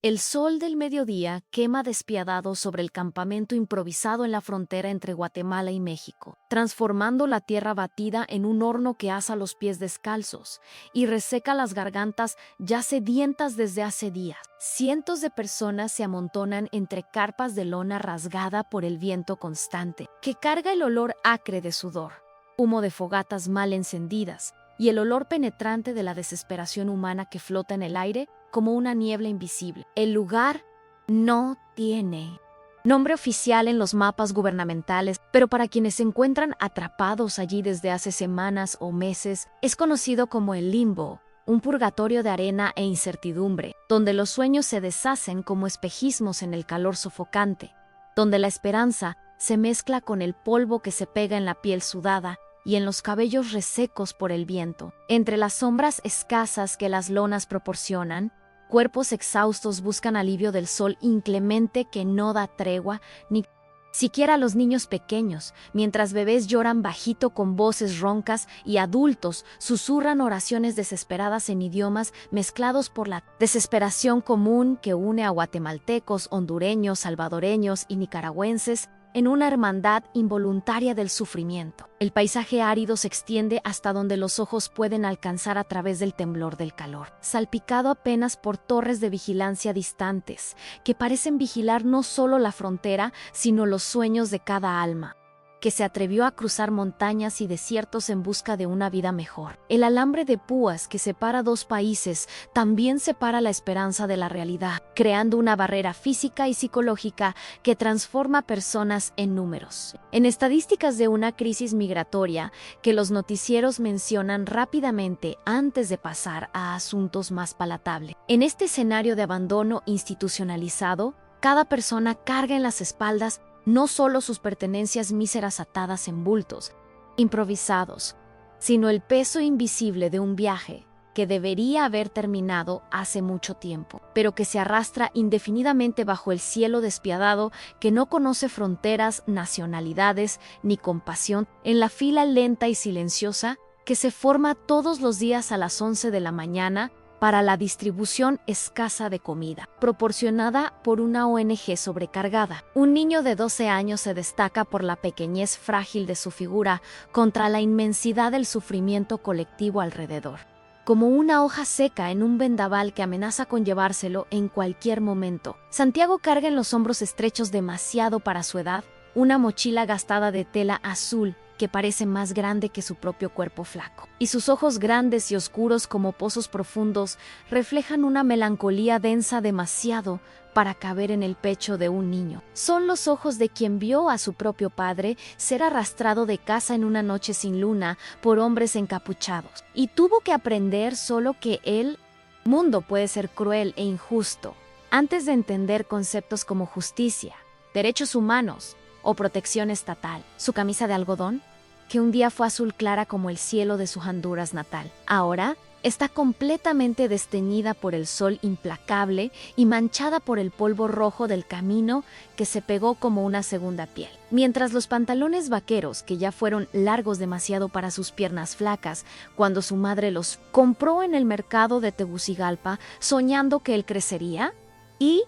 El sol del mediodía quema despiadado sobre el campamento improvisado en la frontera entre Guatemala y México, transformando la tierra batida en un horno que asa los pies descalzos y reseca las gargantas ya sedientas desde hace días. Cientos de personas se amontonan entre carpas de lona rasgada por el viento constante, que carga el olor acre de sudor, humo de fogatas mal encendidas y el olor penetrante de la desesperación humana que flota en el aire como una niebla invisible. El lugar no tiene nombre oficial en los mapas gubernamentales, pero para quienes se encuentran atrapados allí desde hace semanas o meses, es conocido como el limbo, un purgatorio de arena e incertidumbre, donde los sueños se deshacen como espejismos en el calor sofocante, donde la esperanza se mezcla con el polvo que se pega en la piel sudada y en los cabellos resecos por el viento. Entre las sombras escasas que las lonas proporcionan, cuerpos exhaustos buscan alivio del sol inclemente que no da tregua ni siquiera a los niños pequeños, mientras bebés lloran bajito con voces roncas y adultos susurran oraciones desesperadas en idiomas mezclados por la desesperación común que une a guatemaltecos, hondureños, salvadoreños y nicaragüenses en una hermandad involuntaria del sufrimiento. El paisaje árido se extiende hasta donde los ojos pueden alcanzar a través del temblor del calor, salpicado apenas por torres de vigilancia distantes, que parecen vigilar no solo la frontera, sino los sueños de cada alma que se atrevió a cruzar montañas y desiertos en busca de una vida mejor. El alambre de púas que separa dos países también separa la esperanza de la realidad, creando una barrera física y psicológica que transforma personas en números. En estadísticas de una crisis migratoria que los noticieros mencionan rápidamente antes de pasar a asuntos más palatables. En este escenario de abandono institucionalizado, cada persona carga en las espaldas no solo sus pertenencias míseras atadas en bultos, improvisados, sino el peso invisible de un viaje que debería haber terminado hace mucho tiempo, pero que se arrastra indefinidamente bajo el cielo despiadado que no conoce fronteras, nacionalidades ni compasión, en la fila lenta y silenciosa que se forma todos los días a las 11 de la mañana para la distribución escasa de comida, proporcionada por una ONG sobrecargada. Un niño de 12 años se destaca por la pequeñez frágil de su figura contra la inmensidad del sufrimiento colectivo alrededor, como una hoja seca en un vendaval que amenaza con llevárselo en cualquier momento. Santiago carga en los hombros estrechos demasiado para su edad una mochila gastada de tela azul que parece más grande que su propio cuerpo flaco. Y sus ojos grandes y oscuros como pozos profundos reflejan una melancolía densa demasiado para caber en el pecho de un niño. Son los ojos de quien vio a su propio padre ser arrastrado de casa en una noche sin luna por hombres encapuchados. Y tuvo que aprender solo que el mundo puede ser cruel e injusto antes de entender conceptos como justicia, derechos humanos o protección estatal. Su camisa de algodón, que un día fue azul clara como el cielo de su Honduras natal, ahora está completamente desteñida por el sol implacable y manchada por el polvo rojo del camino que se pegó como una segunda piel. Mientras los pantalones vaqueros, que ya fueron largos demasiado para sus piernas flacas, cuando su madre los compró en el mercado de Tegucigalpa, soñando que él crecería y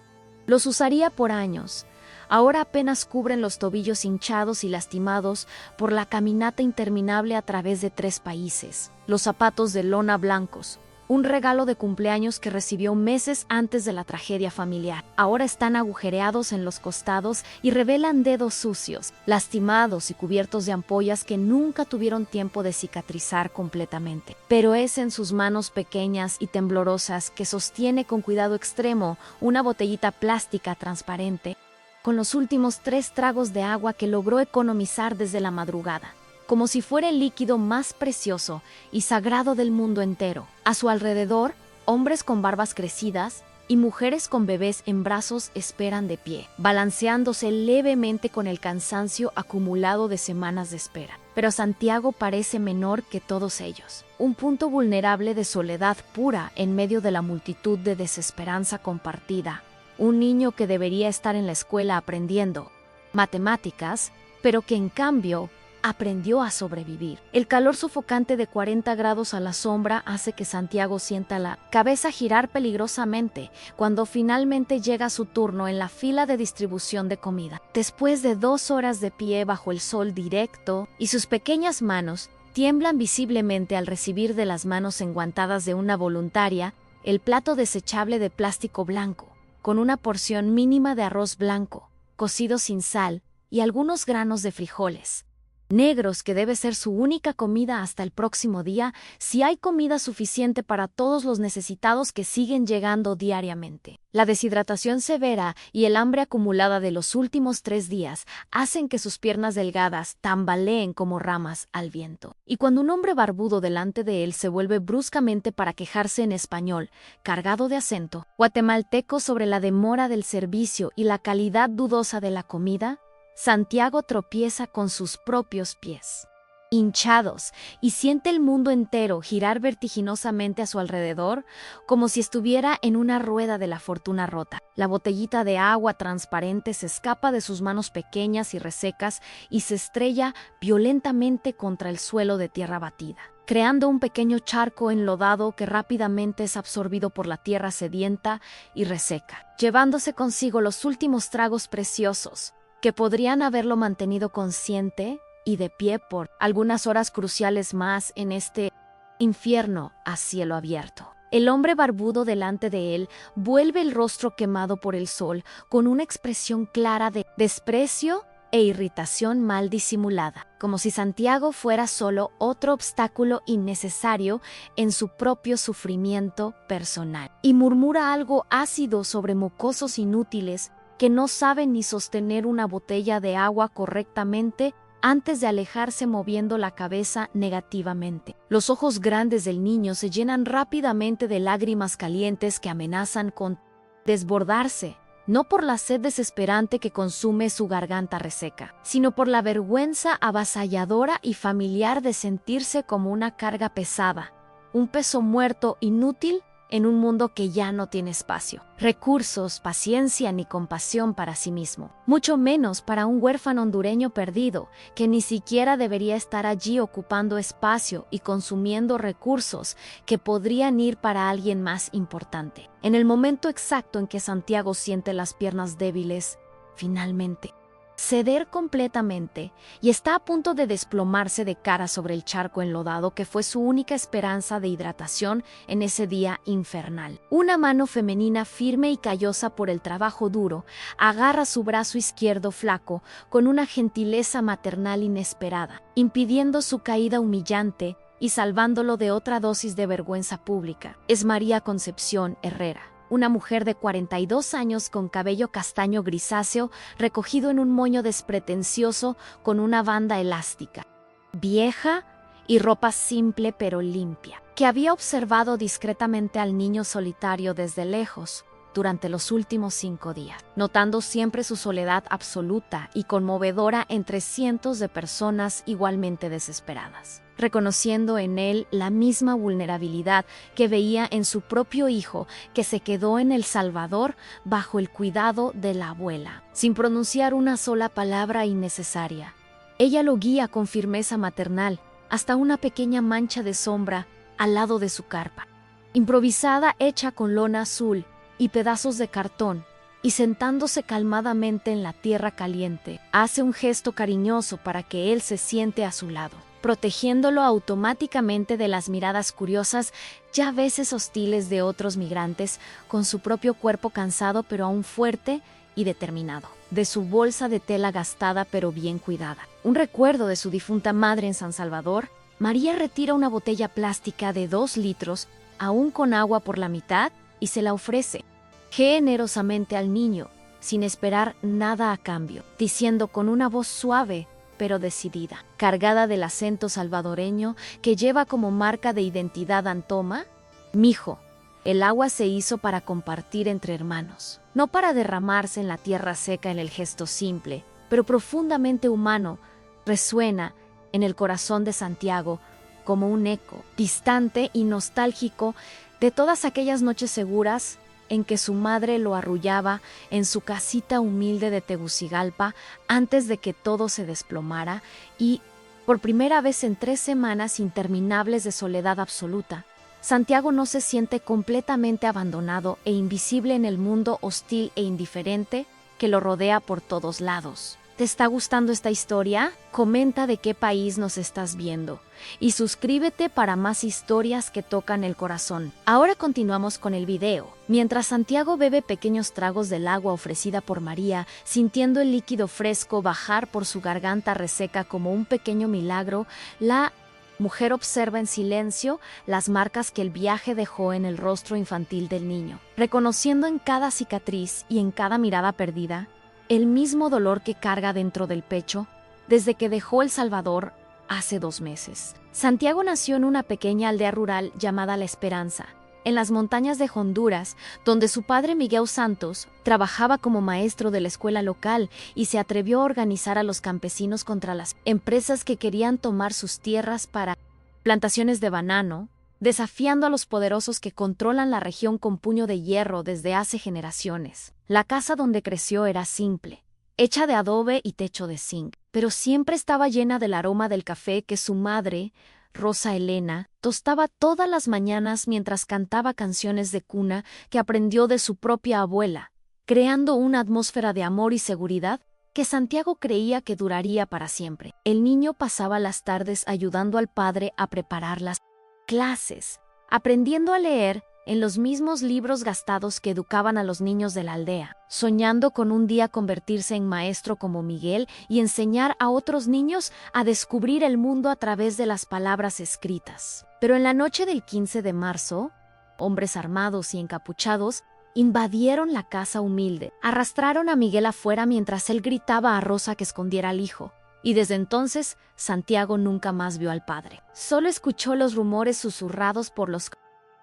los usaría por años, ahora apenas cubren los tobillos hinchados y lastimados por la caminata interminable a través de 3 países. Los zapatos de lona blancos, un regalo de cumpleaños que recibió meses antes de la tragedia familiar, ahora están agujereados en los costados y revelan dedos sucios, lastimados y cubiertos de ampollas que nunca tuvieron tiempo de cicatrizar completamente. Pero es en sus manos pequeñas y temblorosas que sostiene con cuidado extremo una botellita plástica transparente con los últimos 3 tragos de agua que logró economizar desde la madrugada, como si fuera el líquido más precioso y sagrado del mundo entero. A su alrededor, hombres con barbas crecidas y mujeres con bebés en brazos esperan de pie, balanceándose levemente con el cansancio acumulado de semanas de espera. Pero Santiago parece menor que todos ellos, un punto vulnerable de soledad pura en medio de la multitud de desesperanza compartida. Un niño que debería estar en la escuela aprendiendo matemáticas, pero que en cambio aprendió a sobrevivir. El calor sofocante de 40 grados a la sombra hace que Santiago sienta la cabeza girar peligrosamente cuando finalmente llega su turno en la fila de distribución de comida. Después de 2 horas de pie bajo el sol directo y sus pequeñas manos tiemblan visiblemente al recibir de las manos enguantadas de una voluntaria el plato desechable de plástico blanco, con una porción mínima de arroz blanco, cocido sin sal, y algunos granos de frijoles negros que debe ser su única comida hasta el próximo día, si hay comida suficiente para todos los necesitados que siguen llegando diariamente. La deshidratación severa y el hambre acumulada de los últimos 3 días hacen que sus piernas delgadas tambaleen como ramas al viento. Y cuando un hombre barbudo delante de él se vuelve bruscamente para quejarse en español, cargado de acento guatemalteco sobre la demora del servicio y la calidad dudosa de la comida, Santiago tropieza con sus propios pies, hinchados, y siente el mundo entero girar vertiginosamente a su alrededor, como si estuviera en una rueda de la fortuna rota. La botellita de agua transparente se escapa de sus manos pequeñas y resecas y se estrella violentamente contra el suelo de tierra batida, creando un pequeño charco enlodado que rápidamente es absorbido por la tierra sedienta y reseca, llevándose consigo los últimos tragos preciosos que podrían haberlo mantenido consciente y de pie por algunas horas cruciales más en este infierno a cielo abierto. El hombre barbudo delante de él vuelve el rostro quemado por el sol con una expresión clara de desprecio e irritación mal disimulada, como si Santiago fuera solo otro obstáculo innecesario en su propio sufrimiento personal. Y murmura algo ácido sobre mocosos inútiles que no saben ni sostener una botella de agua correctamente antes de alejarse moviendo la cabeza negativamente. Los ojos grandes del niño se llenan rápidamente de lágrimas calientes que amenazan con desbordarse, no por la sed desesperante que consume su garganta reseca, sino por la vergüenza avasalladora y familiar de sentirse como una carga pesada, un peso muerto inútil en un mundo que ya no tiene espacio, recursos, paciencia ni compasión para sí mismo, mucho menos para un huérfano hondureño perdido que ni siquiera debería estar allí ocupando espacio y consumiendo recursos que podrían ir para alguien más importante. En el momento exacto en que Santiago siente las piernas débiles, finalmente ceder completamente y está a punto de desplomarse de cara sobre el charco enlodado que fue su única esperanza de hidratación en ese día infernal. Una mano femenina firme y callosa por el trabajo duro agarra su brazo izquierdo flaco con una gentileza maternal inesperada, impidiendo su caída humillante y salvándolo de otra dosis de vergüenza pública. Es María Concepción Herrera, una mujer de 42 años con cabello castaño grisáceo recogido en un moño despretencioso con una banda elástica, vieja y ropa simple pero limpia, que había observado discretamente al niño solitario desde lejos durante los últimos 5 días, notando siempre su soledad absoluta y conmovedora entre cientos de personas igualmente desesperadas, reconociendo en él la misma vulnerabilidad que veía en su propio hijo que se quedó en El Salvador bajo el cuidado de la abuela, sin pronunciar una sola palabra innecesaria. Ella lo guía con firmeza maternal hasta una pequeña mancha de sombra al lado de su carpa, improvisada hecha con lona azul y pedazos de cartón, y sentándose calmadamente en la tierra caliente, hace un gesto cariñoso para que él se siente a su lado, protegiéndolo automáticamente de las miradas curiosas, ya a veces hostiles de otros migrantes, con su propio cuerpo cansado pero aún fuerte y determinado, de su bolsa de tela gastada pero bien cuidada. Un recuerdo de su difunta madre en San Salvador, María retira una botella plástica de 2 litros, aún con agua por la mitad, y se la ofrece generosamente al niño, sin esperar nada a cambio, diciendo con una voz suave pero decidida, cargada del acento salvadoreño que lleva como marca de identidad Antoma: «Mijo, el agua se hizo para compartir entre hermanos, no para derramarse en la tierra seca». En el gesto simple, pero profundamente humano, resuena en el corazón de Santiago como un eco distante y nostálgico de todas aquellas noches seguras en que su madre lo arrullaba en su casita humilde de Tegucigalpa antes de que todo se desplomara y Por primera vez en 3 semanas interminables de soledad absoluta, Santiago no se siente completamente abandonado e invisible en el mundo hostil e indiferente que lo rodea por todos lados. ¿Te está gustando esta historia? Comenta de qué país nos estás viendo y suscríbete para más historias que tocan el corazón. Ahora continuamos con el video. Mientras Santiago bebe pequeños tragos del agua ofrecida por María, sintiendo el líquido fresco bajar por su garganta reseca como un pequeño milagro, la mujer observa en silencio las marcas que el viaje dejó en el rostro infantil del niño, reconociendo en cada cicatriz y en cada mirada perdida el mismo dolor que carga dentro del pecho desde que dejó El Salvador hace 2 meses. Santiago nació en una pequeña aldea rural llamada La Esperanza, en las montañas de Honduras, donde su padre Miguel Santos trabajaba como maestro de la escuela local y se atrevió a organizar a los campesinos contra las empresas que querían tomar sus tierras para plantaciones de banano, desafiando a los poderosos que controlan la región con puño de hierro desde hace generaciones. La casa donde creció era simple, hecha de adobe y techo de zinc, pero siempre estaba llena del aroma del café que su madre, Rosa Elena, tostaba todas las mañanas mientras cantaba canciones de cuna que aprendió de su propia abuela, creando una atmósfera de amor y seguridad que Santiago creía que duraría para siempre. El niño pasaba las tardes ayudando al padre a preparar las clases, aprendiendo a leer en los mismos libros gastados que educaban a los niños de la aldea, soñando con un día convertirse en maestro como Miguel y enseñar a otros niños a descubrir el mundo a través de las palabras escritas. Pero en la noche del 15 de marzo, hombres armados y encapuchados invadieron la casa humilde, arrastraron a Miguel afuera mientras él gritaba a Rosa que escondiera al hijo. Y desde entonces, Santiago nunca más vio al padre. Solo escuchó los rumores susurrados por los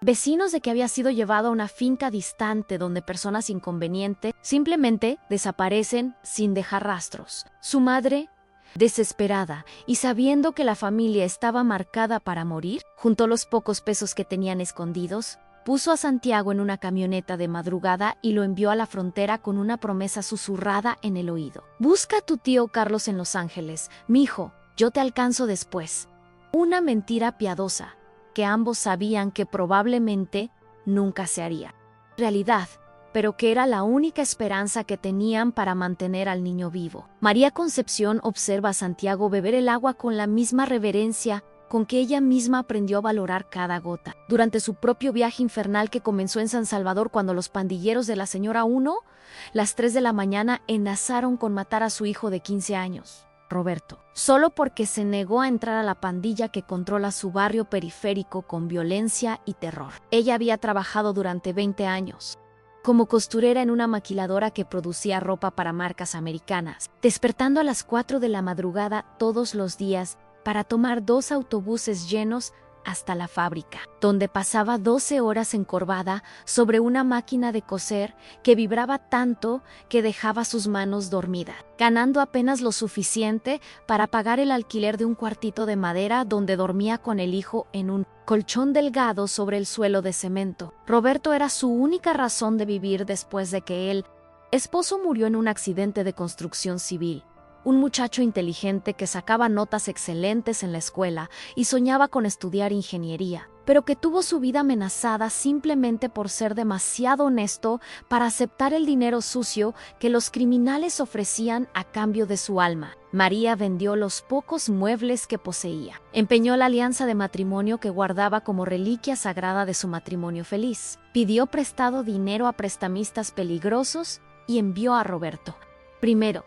vecinos de que había sido llevado a una finca distante donde personas inconvenientes simplemente desaparecen sin dejar rastros. Su madre, desesperada y sabiendo que la familia estaba marcada para morir, juntó los pocos pesos que tenían escondidos, puso a Santiago en una camioneta de madrugada y lo envió a la frontera con una promesa susurrada en el oído. Busca a tu tío Carlos en Los Ángeles. Mijo, yo te alcanzo después. Una mentira piadosa que ambos sabían que probablemente nunca se haría realidad, pero que era la única esperanza que tenían para mantener al niño vivo. María Concepción observa a Santiago beber el agua con la misma reverencia con que ella misma aprendió a valorar cada gota. Durante su propio viaje infernal que comenzó en San Salvador cuando los pandilleros de la señora 1, las 3 de la mañana, enlazaron con matar a su hijo de 15 años, Roberto, solo porque se negó a entrar a la pandilla que controla su barrio periférico con violencia y terror. Ella había trabajado durante 20 años como costurera en una maquiladora que producía ropa para marcas americanas, despertando a las 4 de la madrugada todos los días para tomar 2 autobuses llenos hasta la fábrica, donde pasaba 12 horas encorvada sobre una máquina de coser que vibraba tanto que dejaba sus manos dormidas, ganando apenas lo suficiente para pagar el alquiler de un cuartito de madera donde dormía con el hijo en un colchón delgado sobre el suelo de cemento. Roberto era su única razón de vivir después de que el esposo murió en un accidente de construcción civil. Un muchacho inteligente que sacaba notas excelentes en la escuela y soñaba con estudiar ingeniería, pero que tuvo su vida amenazada simplemente por ser demasiado honesto para aceptar el dinero sucio que los criminales ofrecían a cambio de su alma. María vendió los pocos muebles que poseía. Empeñó la alianza de matrimonio que guardaba como reliquia sagrada de su matrimonio feliz. Pidió prestado dinero a prestamistas peligrosos y envió a Roberto, primero,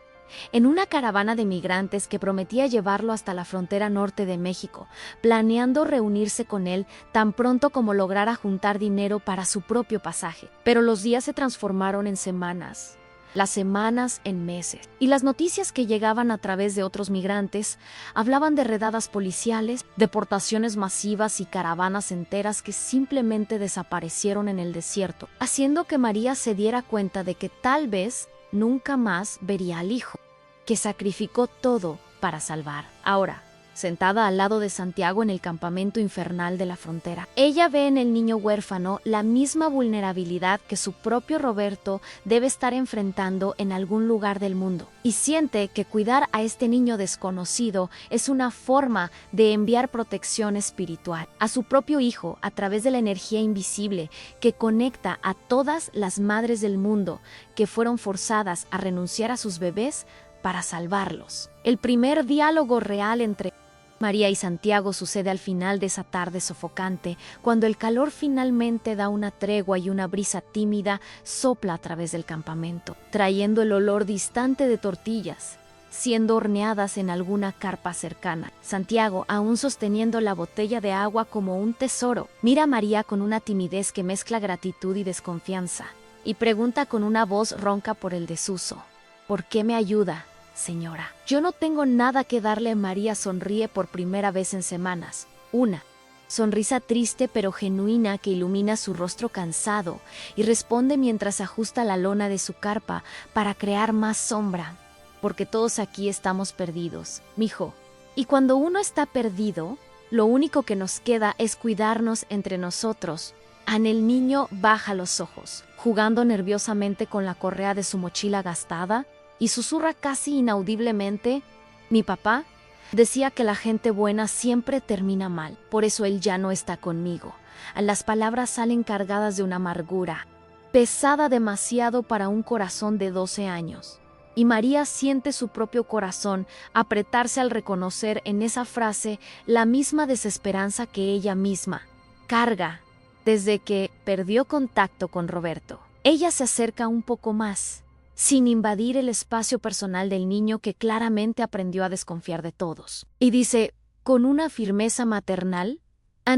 en una caravana de migrantes que prometía llevarlo hasta la frontera norte de México, planeando reunirse con él tan pronto como lograra juntar dinero para su propio pasaje. Pero los días se transformaron en semanas, las semanas en meses, y las noticias que llegaban a través de otros migrantes hablaban de redadas policiales, deportaciones masivas y caravanas enteras que simplemente desaparecieron en el desierto, haciendo que María se diera cuenta de que tal vez nunca más vería al hijo, que sacrificó todo para salvar. Ahora, sentada al lado de Santiago en el campamento infernal de la frontera. Ella ve en el niño huérfano la misma vulnerabilidad que su propio Roberto debe estar enfrentando en algún lugar del mundo, y siente que cuidar a este niño desconocido es una forma de enviar protección espiritual a su propio hijo a través de la energía invisible que conecta a todas las madres del mundo que fueron forzadas a renunciar a sus bebés para salvarlos. El primer diálogo real entre María y Santiago sucede al final de esa tarde sofocante, cuando el calor finalmente da una tregua y una brisa tímida sopla a través del campamento, trayendo el olor distante de tortillas, siendo horneadas en alguna carpa cercana. Santiago, aún sosteniendo la botella de agua como un tesoro, mira a María con una timidez que mezcla gratitud y desconfianza, y pregunta con una voz ronca por el desuso: ¿por qué me ayuda, señora? Yo no tengo nada que darle. María sonríe por primera vez en semanas. Una sonrisa triste pero genuina que ilumina su rostro cansado, y responde mientras ajusta la lona de su carpa para crear más sombra. Porque todos aquí estamos perdidos, mijo. Y cuando uno está perdido, lo único que nos queda es cuidarnos entre nosotros. El niño baja los ojos, jugando nerviosamente con la correa de su mochila gastada, y susurra casi inaudiblemente: mi papá decía que la gente buena siempre termina mal, por eso él ya no está conmigo. Las palabras salen cargadas de una amargura, pesada demasiado para un corazón de 12 años. Y María siente su propio corazón apretarse al reconocer en esa frase la misma desesperanza que ella misma carga desde que perdió contacto con Roberto. Ella se acerca un poco más, sin invadir el espacio personal del niño que claramente aprendió a desconfiar de todos, y dice, con una firmeza maternal: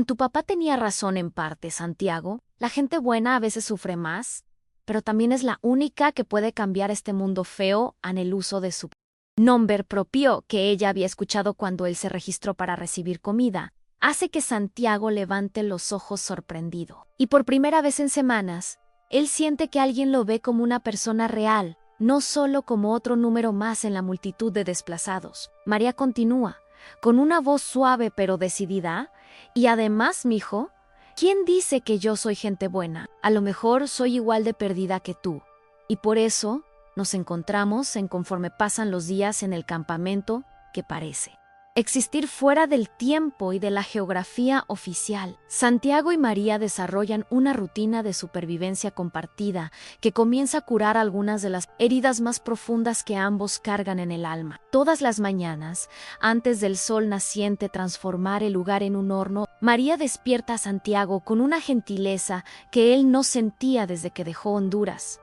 tu papá tenía razón en parte, Santiago. La gente buena a veces sufre más, pero también es la única que puede cambiar este mundo feo en el uso de su nombre propio que ella había escuchado cuando él se registró para recibir comida. Hace que Santiago levante los ojos sorprendido, y por primera vez en semanas, él siente que alguien lo ve como una persona real, no solo como otro número más en la multitud de desplazados. María continúa, con una voz suave pero decidida: y además, mijo, ¿quién dice que yo soy gente buena? A lo mejor soy igual de perdida que tú. Y por eso nos encontramos en conforme pasan los días en el campamento que parece existir fuera del tiempo y de la geografía oficial. Santiago y María desarrollan una rutina de supervivencia compartida que comienza a curar algunas de las heridas más profundas que ambos cargan en el alma. Todas las mañanas, antes del sol naciente transformar el lugar en un horno, María despierta a Santiago con una gentileza que él no sentía desde que dejó Honduras,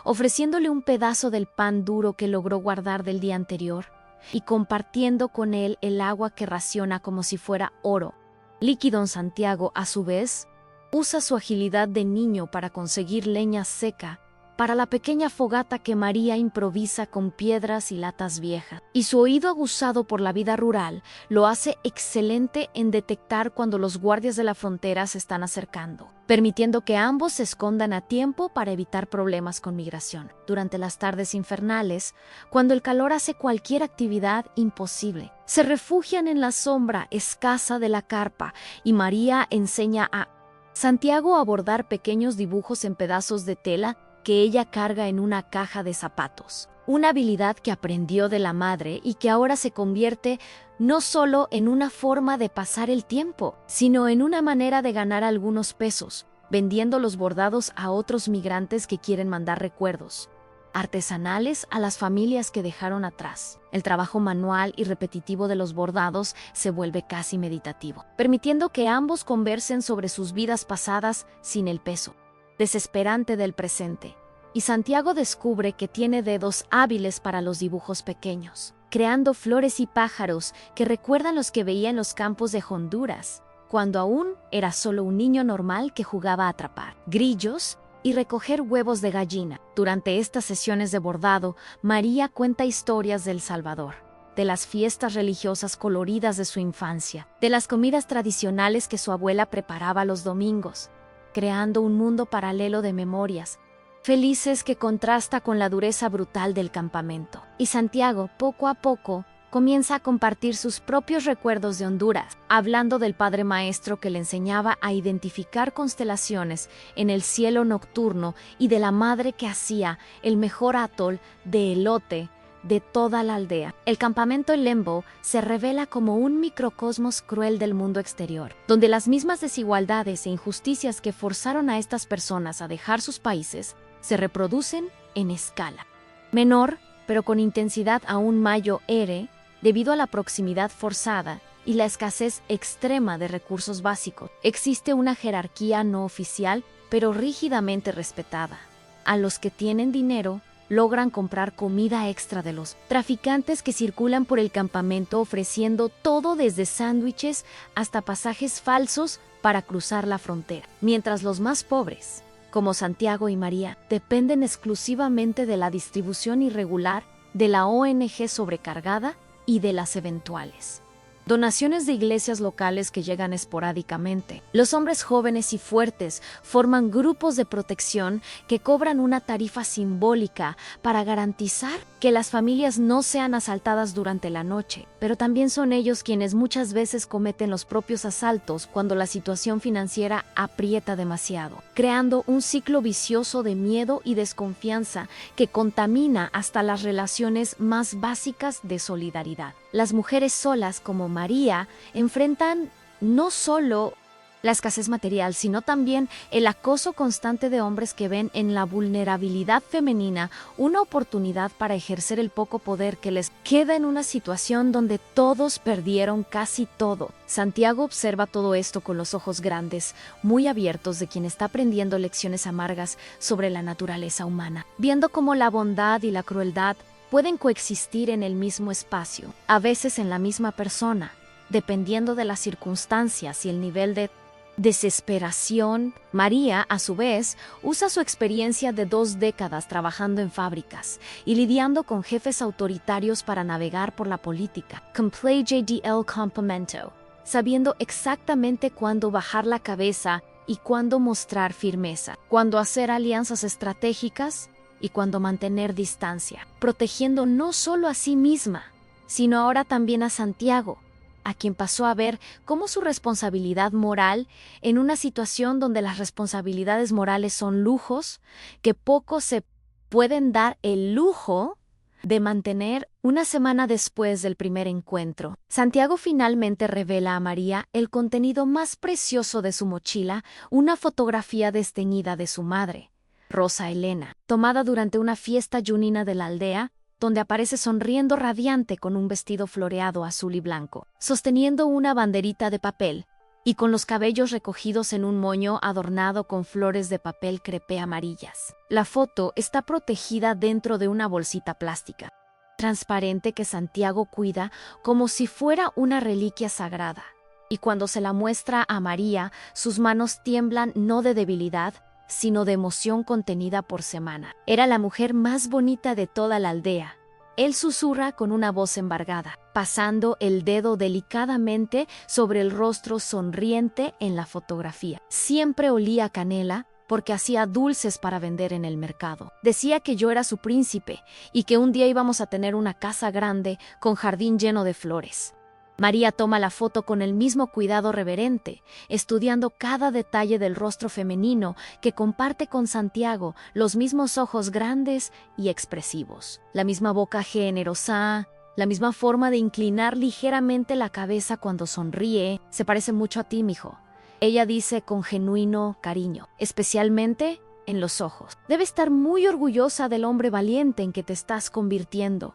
ofreciéndole un pedazo del pan duro que logró guardar del día anterior, y compartiendo con él el agua que raciona como si fuera oro. Líquido. Santiago, a su vez, usa su agilidad de niño para conseguir leña seca para la pequeña fogata que María improvisa con piedras y latas viejas. Y su oído aguzado por la vida rural lo hace excelente en detectar cuando los guardias de la frontera se están acercando, permitiendo que ambos se escondan a tiempo para evitar problemas con migración. Durante las tardes infernales, cuando el calor hace cualquier actividad imposible, se refugian en la sombra escasa de la carpa, y María enseña a Santiago a bordar pequeños dibujos en pedazos de tela que ella carga en una caja de zapatos. Una habilidad que aprendió de la madre y que ahora se convierte no solo en una forma de pasar el tiempo, sino en una manera de ganar algunos pesos, vendiendo los bordados a otros migrantes que quieren mandar recuerdos artesanales a las familias que dejaron atrás. El trabajo manual y repetitivo de los bordados se vuelve casi meditativo, permitiendo que ambos conversen sobre sus vidas pasadas sin el peso desesperante del presente. Y Santiago descubre que tiene dedos hábiles para los dibujos pequeños, creando flores y pájaros que recuerdan los que veía en los campos de Honduras, cuando aún era solo un niño normal que jugaba a atrapar grillos y recoger huevos de gallina. Durante estas sesiones de bordado, María cuenta historias de El Salvador, de las fiestas religiosas coloridas de su infancia, de las comidas tradicionales que su abuela preparaba los domingos, creando un mundo paralelo de memorias felices que contrasta con la dureza brutal del campamento. Y Santiago, poco a poco, comienza a compartir sus propios recuerdos de Honduras, hablando del padre maestro que le enseñaba a identificar constelaciones en el cielo nocturno y de la madre que hacía el mejor atol de elote de toda la aldea. El campamento Lembo se revela como un microcosmos cruel del mundo exterior, donde las mismas desigualdades e injusticias que forzaron a estas personas a dejar sus países se reproducen en escala menor, pero con intensidad aún mayor, debido a la proximidad forzada y la escasez extrema de recursos básicos. Existe una jerarquía no oficial, pero rígidamente respetada. A los que tienen dinero logran comprar comida extra de los traficantes que circulan por el campamento ofreciendo todo desde sándwiches hasta pasajes falsos para cruzar la frontera, mientras los más pobres, como Santiago y María, dependen exclusivamente de la distribución irregular de la ONG sobrecargada y de las eventuales donaciones de iglesias locales que llegan esporádicamente. Los hombres jóvenes y fuertes forman grupos de protección que cobran una tarifa simbólica para garantizar que las familias no sean asaltadas durante la noche, pero también son ellos quienes muchas veces cometen los propios asaltos cuando la situación financiera aprieta demasiado, creando un ciclo vicioso de miedo y desconfianza que contamina hasta las relaciones más básicas de solidaridad. Las mujeres solas como María enfrentan no solo la escasez material, sino también el acoso constante de hombres que ven en la vulnerabilidad femenina una oportunidad para ejercer el poco poder que les queda en una situación donde todos perdieron casi todo. Santiago observa todo esto con los ojos grandes, muy abiertos de quien está aprendiendo lecciones amargas sobre la naturaleza humana, viendo cómo la bondad y la crueldad pueden coexistir en el mismo espacio, a veces en la misma persona, dependiendo de las circunstancias y el nivel de desesperación. María, a su vez, usa su experiencia de 2 décadas trabajando en fábricas y lidiando con jefes autoritarios para navegar por la política. Complay JDL Complemento, sabiendo exactamente cuándo bajar la cabeza y cuándo mostrar firmeza, cuándo hacer alianzas estratégicas y cuándo mantener distancia, protegiendo no solo a sí misma, sino ahora también a Santiago, a quien pasó a ver como su responsabilidad moral en una situación donde las responsabilidades morales son lujos que pocos se pueden dar el lujo de mantener. Una semana después del primer encuentro, Santiago finalmente revela a María el contenido más precioso de su mochila, una fotografía desteñida de su madre, Rosa Elena, tomada durante una fiesta junina de la aldea, donde aparece sonriendo radiante con un vestido floreado azul y blanco, sosteniendo una banderita de papel y con los cabellos recogidos en un moño adornado con flores de papel crepé amarillas. La foto está protegida dentro de una bolsita plástica transparente que Santiago cuida como si fuera una reliquia sagrada. Y cuando se la muestra a María, sus manos tiemblan no de debilidad, sino de emoción contenida por semana. Era la mujer más bonita de toda la aldea. Él susurra con una voz embargada, pasando el dedo delicadamente sobre el rostro sonriente en la fotografía. Siempre olía a canela porque hacía dulces para vender en el mercado. Decía que yo era su príncipe y que un día íbamos a tener una casa grande con jardín lleno de flores. María toma la foto con el mismo cuidado reverente, estudiando cada detalle del rostro femenino que comparte con Santiago, los mismos ojos grandes y expresivos, la misma boca generosa, la misma forma de inclinar ligeramente la cabeza cuando sonríe. Se parece mucho a ti, mijo. Ella dice con genuino cariño, especialmente en los ojos. Debe estar muy orgullosa del hombre valiente en que te estás convirtiendo.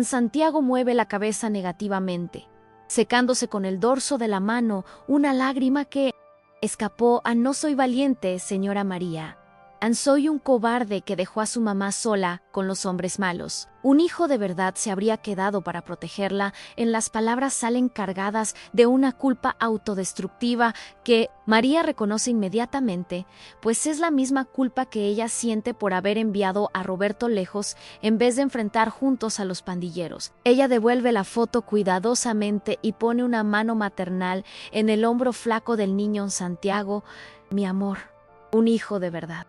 Santiago mueve la cabeza negativamente, secándose con el dorso de la mano una lágrima que escapó a "No soy valiente, señora María. Soy un cobarde que dejó a su mamá sola con los hombres malos. Un hijo de verdad se habría quedado para protegerla". En las palabras salen cargadas de una culpa autodestructiva que María reconoce inmediatamente, pues es la misma culpa que ella siente por haber enviado a Roberto lejos en vez de enfrentar juntos a los pandilleros. Ella devuelve la foto cuidadosamente y pone una mano maternal en el hombro flaco del niño Santiago. Mi amor, un hijo de verdad.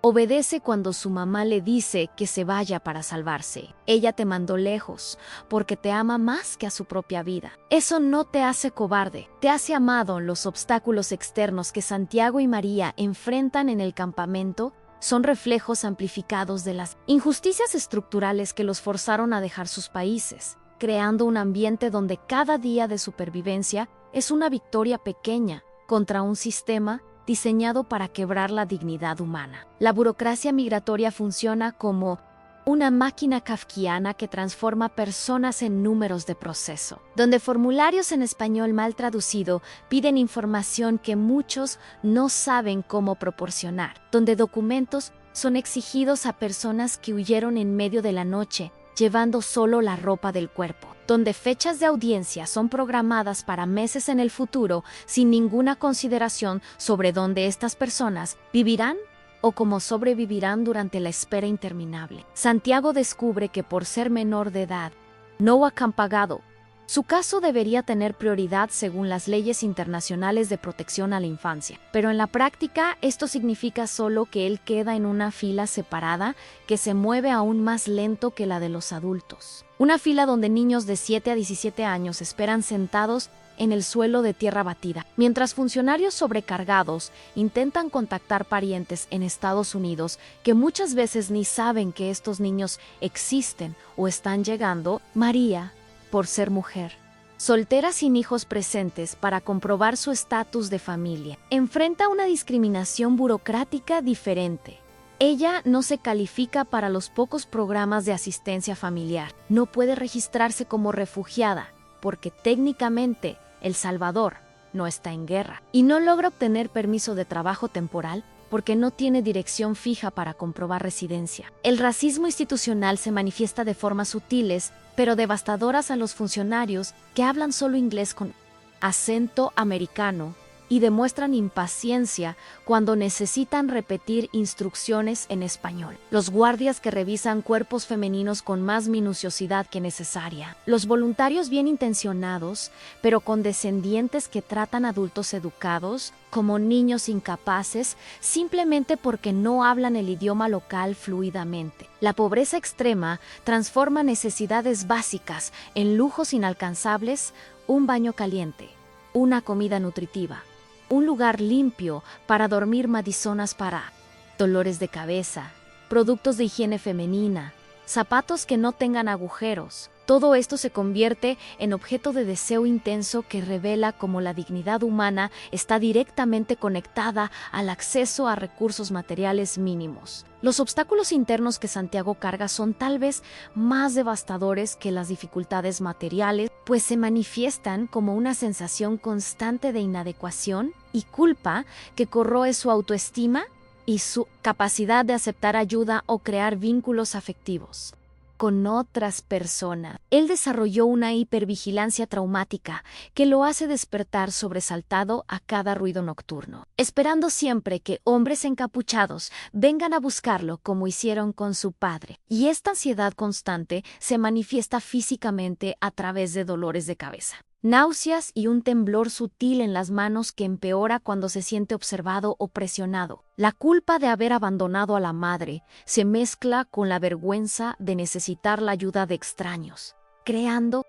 Obedece cuando su mamá le dice que se vaya para salvarse. Ella te mandó lejos porque te ama más que a su propia vida. Eso no te hace cobarde, te hace amado. Los obstáculos externos que Santiago y María enfrentan en el campamento son reflejos amplificados de las injusticias estructurales que los forzaron a dejar sus países, creando un ambiente donde cada día de supervivencia es una victoria pequeña contra un sistema diseñado para quebrar la dignidad humana. La burocracia migratoria funciona como una máquina kafkiana que transforma personas en números de proceso, donde formularios en español mal traducido piden información que muchos no saben cómo proporcionar, donde documentos son exigidos a personas que huyeron en medio de la noche, llevando solo la ropa del cuerpo, donde fechas de audiencia son programadas para meses en el futuro sin ninguna consideración sobre dónde estas personas vivirán o cómo sobrevivirán durante la espera interminable. Santiago descubre que por ser menor de edad, no ha pagado. Su caso debería tener prioridad según las leyes internacionales de protección a la infancia, pero en la práctica esto significa solo que él queda en una fila separada que se mueve aún más lento que la de los adultos. Una fila donde niños de 7 a 17 años esperan sentados en el suelo de tierra batida, mientras funcionarios sobrecargados intentan contactar parientes en Estados Unidos que muchas veces ni saben que estos niños existen o están llegando. María, por ser mujer, soltera sin hijos presentes para comprobar su estatus de familia, enfrenta una discriminación burocrática diferente. Ella no se califica para los pocos programas de asistencia familiar, no puede registrarse como refugiada, porque técnicamente El Salvador no está en guerra, y no logra obtener permiso de trabajo temporal porque no tiene dirección fija para comprobar residencia. El racismo institucional se manifiesta de formas sutiles, pero devastadoras a los funcionarios que hablan solo inglés con acento americano y demuestran impaciencia cuando necesitan repetir instrucciones en español. Los guardias que revisan cuerpos femeninos con más minuciosidad que necesaria. Los voluntarios bien intencionados, pero condescendientes que tratan a adultos educados como niños incapaces simplemente porque no hablan el idioma local fluidamente. La pobreza extrema transforma necesidades básicas en lujos inalcanzables: un baño caliente, una comida nutritiva, un lugar limpio para dormir, mediciones para dolores de cabeza, productos de higiene femenina, zapatos que no tengan agujeros. Todo esto se convierte en objeto de deseo intenso que revela cómo la dignidad humana está directamente conectada al acceso a recursos materiales mínimos. Los obstáculos internos que Santiago carga son tal vez más devastadores que las dificultades materiales, pues se manifiestan como una sensación constante de inadecuación y culpa que corroe su autoestima y su capacidad de aceptar ayuda o crear vínculos afectivos con otras personas. Él desarrolló una hipervigilancia traumática que lo hace despertar sobresaltado a cada ruido nocturno, esperando siempre que hombres encapuchados vengan a buscarlo como hicieron con su padre. Y esta ansiedad constante se manifiesta físicamente a través de dolores de cabeza, náuseas y un temblor sutil en las manos que empeora cuando se siente observado o presionado. La culpa de haber abandonado a la madre se mezcla con la vergüenza de necesitar la ayuda de extraños, creando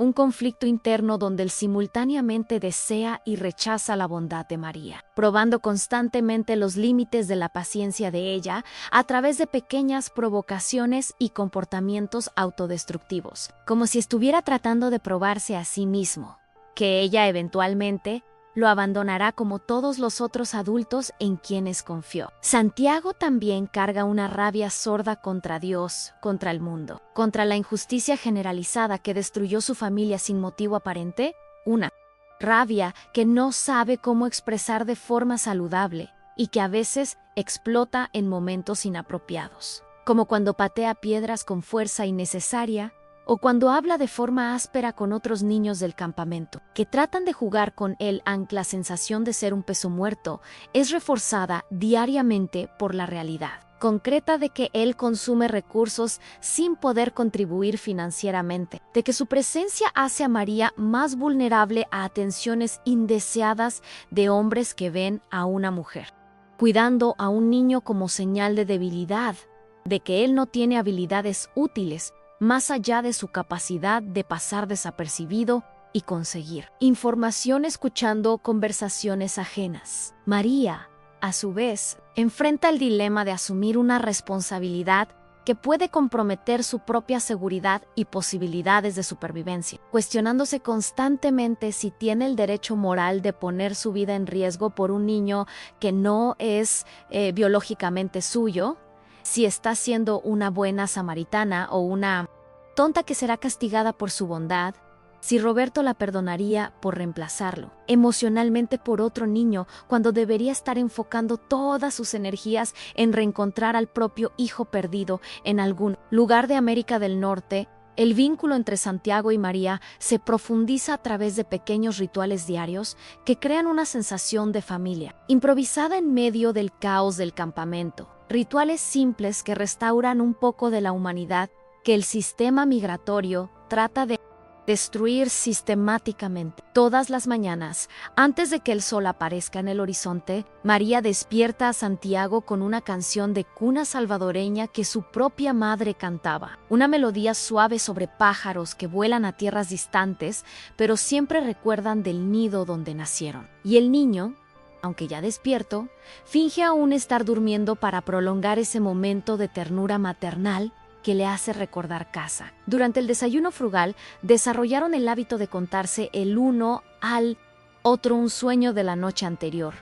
un conflicto interno donde él simultáneamente desea y rechaza la bondad de María, probando constantemente los límites de la paciencia de ella a través de pequeñas provocaciones y comportamientos autodestructivos, como si estuviera tratando de probarse a sí mismo, que ella eventualmente lo abandonará como todos los otros adultos en quienes confió. Santiago también carga una rabia sorda contra Dios, contra el mundo, contra la injusticia generalizada que destruyó su familia sin motivo aparente, una rabia que no sabe cómo expresar de forma saludable y que a veces explota en momentos inapropiados, como cuando patea piedras con fuerza innecesaria o cuando habla de forma áspera con otros niños del campamento, que tratan de jugar con él, aunque la sensación de ser un peso muerto es reforzada diariamente por la realidad concreta de que él consume recursos sin poder contribuir financieramente, de que su presencia hace a María más vulnerable a atenciones indeseadas de hombres que ven a una mujer cuidando a un niño como señal de debilidad, de que él no tiene habilidades útiles, más allá de su capacidad de pasar desapercibido y conseguir información escuchando conversaciones ajenas. María, a su vez, enfrenta el dilema de asumir una responsabilidad que puede comprometer su propia seguridad y posibilidades de supervivencia, cuestionándose constantemente si tiene el derecho moral de poner su vida en riesgo por un niño que no es biológicamente suyo, si está siendo una buena samaritana o una tonta que será castigada por su bondad, si Roberto la perdonaría por reemplazarlo emocionalmente por otro niño cuando debería estar enfocando todas sus energías en reencontrar al propio hijo perdido en algún lugar de América del Norte. El vínculo entre Santiago y María se profundiza a través de pequeños rituales diarios que crean una sensación de familia, improvisada en medio del caos del campamento. Rituales simples que restauran un poco de la humanidad que el sistema migratorio trata de destruir sistemáticamente. Todas las mañanas, antes de que el sol aparezca en el horizonte, María despierta a Santiago con una canción de cuna salvadoreña que su propia madre cantaba. Una melodía suave sobre pájaros que vuelan a tierras distantes, pero siempre recuerdan del nido donde nacieron. Y el niño, aunque ya despierto, finge aún estar durmiendo para prolongar ese momento de ternura maternal que le hace recordar casa. Durante el desayuno frugal, desarrollaron el hábito de contarse el uno al otro un sueño de la noche anterior.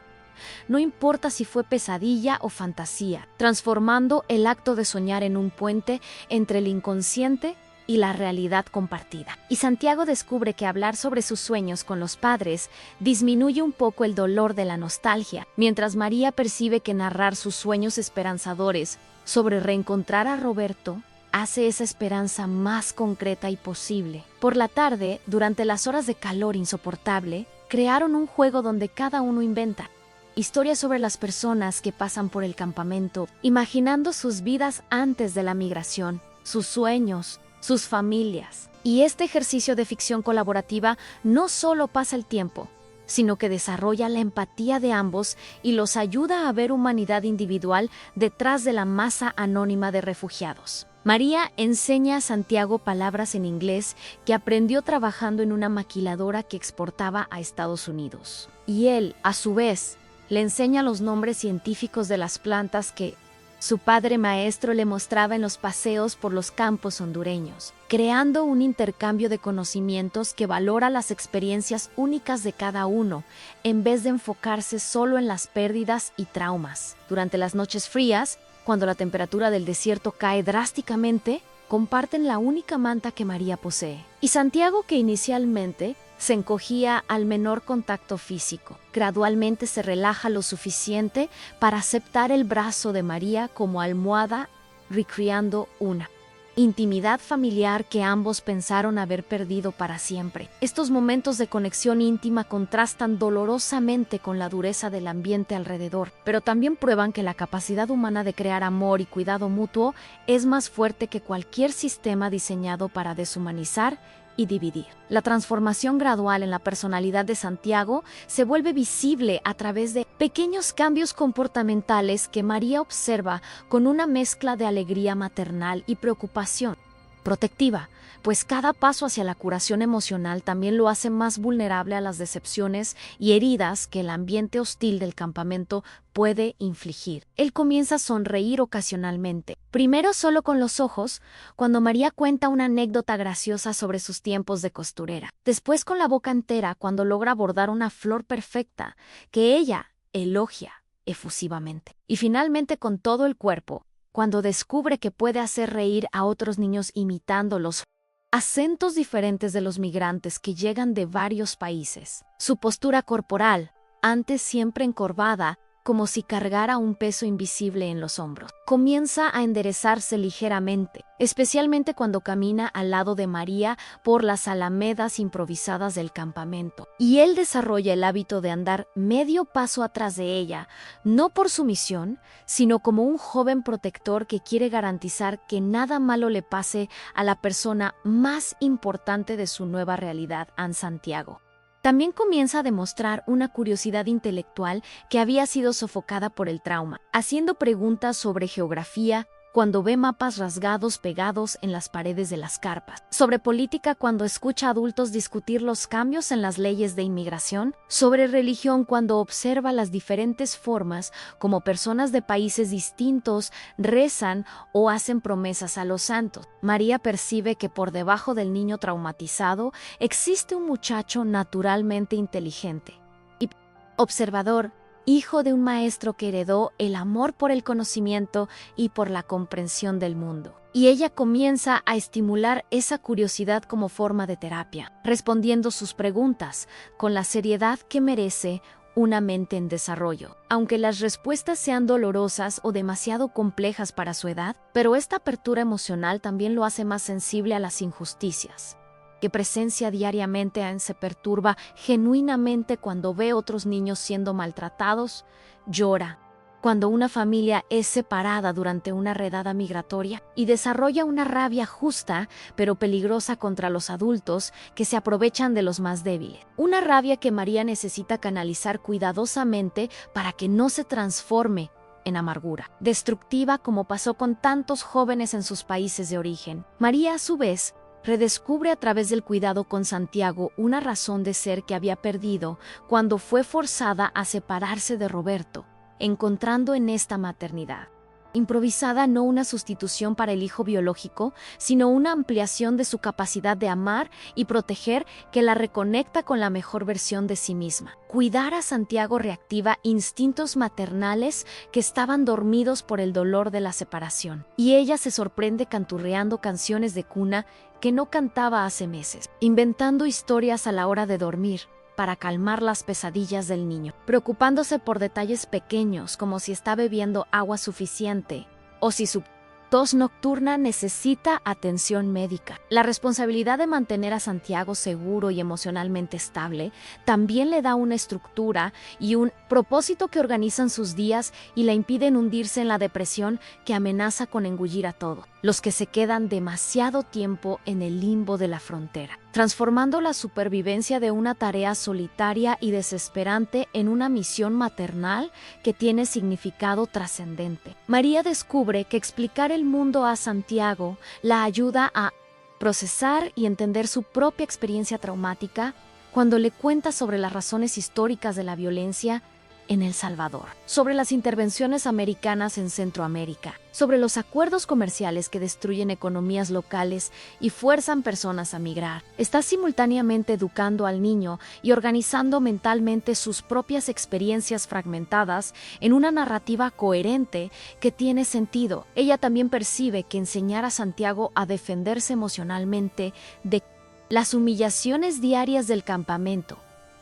No importa si fue pesadilla o fantasía, transformando el acto de soñar en un puente entre el inconsciente y la realidad compartida. Y Santiago descubre que hablar sobre sus sueños con los padres disminuye un poco el dolor de la nostalgia, mientras María percibe que narrar sus sueños esperanzadores sobre reencontrar a Roberto hace esa esperanza más concreta y posible. Por la tarde, durante las horas de calor insoportable, crearon un juego donde cada uno inventa historias sobre las personas que pasan por el campamento, imaginando sus vidas antes de la migración, sus sueños, sus familias. Y este ejercicio de ficción colaborativa no solo pasa el tiempo, sino que desarrolla la empatía de ambos y los ayuda a ver humanidad individual detrás de la masa anónima de refugiados. María enseña a Santiago palabras en inglés que aprendió trabajando en una maquiladora que exportaba a Estados Unidos. Y él, a su vez, le enseña los nombres científicos de las plantas que su padre maestro le mostraba en los paseos por los campos hondureños, creando un intercambio de conocimientos que valora las experiencias únicas de cada uno, en vez de enfocarse solo en las pérdidas y traumas. Durante las noches frías, cuando la temperatura del desierto cae drásticamente, comparten la única manta que María posee. Y Santiago, que inicialmente se encogía al menor contacto físico, gradualmente se relaja lo suficiente para aceptar el brazo de María como almohada, recreando una intimidad familiar que ambos pensaron haber perdido para siempre. Estos momentos de conexión íntima contrastan dolorosamente con la dureza del ambiente alrededor, pero también prueban que la capacidad humana de crear amor y cuidado mutuo es más fuerte que cualquier sistema diseñado para deshumanizar y dividir. La transformación gradual en la personalidad de Santiago se vuelve visible a través de pequeños cambios comportamentales que María observa con una mezcla de alegría maternal y preocupación protectiva, pues cada paso hacia la curación emocional también lo hace más vulnerable a las decepciones y heridas que el ambiente hostil del campamento puede infligir. Él comienza a sonreír ocasionalmente, primero solo con los ojos, cuando María cuenta una anécdota graciosa sobre sus tiempos de costurera, después con la boca entera cuando logra bordar una flor perfecta que ella elogia efusivamente, y finalmente con todo el cuerpo, cuando descubre que puede hacer reír a otros niños imitando los acentos diferentes de los migrantes que llegan de varios países. Su postura corporal, antes siempre encorvada, como si cargara un peso invisible en los hombros, comienza a enderezarse ligeramente, especialmente cuando camina al lado de María por las alamedas improvisadas del campamento. Y él desarrolla el hábito de andar medio paso atrás de ella, no por sumisión, sino como un joven protector que quiere garantizar que nada malo le pase a la persona más importante de su nueva realidad, Anne Santiago. También comienza a demostrar una curiosidad intelectual que había sido sofocada por el trauma, haciendo preguntas sobre geografía, cuando ve mapas rasgados pegados en las paredes de las carpas, sobre política cuando escucha a adultos discutir los cambios en las leyes de inmigración, sobre religión cuando observa las diferentes formas como personas de países distintos rezan o hacen promesas a los santos. María percibe que por debajo del niño traumatizado existe un muchacho naturalmente inteligente y observador, hijo de un maestro que heredó el amor por el conocimiento y por la comprensión del mundo. Y ella comienza a estimular esa curiosidad como forma de terapia, respondiendo sus preguntas con la seriedad que merece una mente en desarrollo. Aunque las respuestas sean dolorosas o demasiado complejas para su edad, pero esta apertura emocional también lo hace más sensible a las injusticias que presencia diariamente se perturba genuinamente cuando ve otros niños siendo maltratados, llora cuando una familia es separada durante una redada migratoria y desarrolla una rabia justa pero peligrosa contra los adultos que se aprovechan de los más débiles. Una rabia que María necesita canalizar cuidadosamente para que no se transforme en amargura, destructiva como pasó con tantos jóvenes en sus países de origen. María, a su vez, redescubre a través del cuidado con Santiago una razón de ser que había perdido cuando fue forzada a separarse de Roberto, encontrando en esta maternidad improvisada no una sustitución para el hijo biológico, sino una ampliación de su capacidad de amar y proteger que la reconecta con la mejor versión de sí misma. Cuidar a Santiago reactiva instintos maternales que estaban dormidos por el dolor de la separación, y ella se sorprende canturreando canciones de cuna que no cantaba hace meses, inventando historias a la hora de dormir para calmar las pesadillas del niño, preocupándose por detalles pequeños como si está bebiendo agua suficiente o si su tos nocturna necesita atención médica. La responsabilidad de mantener a Santiago seguro y emocionalmente estable también le da una estructura y un propósito que organizan sus días y le impiden hundirse en la depresión que amenaza con engullir a todos los que se quedan demasiado tiempo en el limbo de la frontera, transformando la supervivencia de una tarea solitaria y desesperante en una misión maternal que tiene significado trascendente. María descubre que explicar el mundo a Santiago la ayuda a procesar y entender su propia experiencia traumática cuando le cuenta sobre las razones históricas de la violencia en El Salvador, sobre las intervenciones americanas en Centroamérica, sobre los acuerdos comerciales que destruyen economías locales y fuerzan personas a migrar. Está simultáneamente educando al niño y organizando mentalmente sus propias experiencias fragmentadas en una narrativa coherente que tiene sentido. Ella también percibe que enseñar a Santiago a defenderse emocionalmente de las humillaciones diarias del campamento,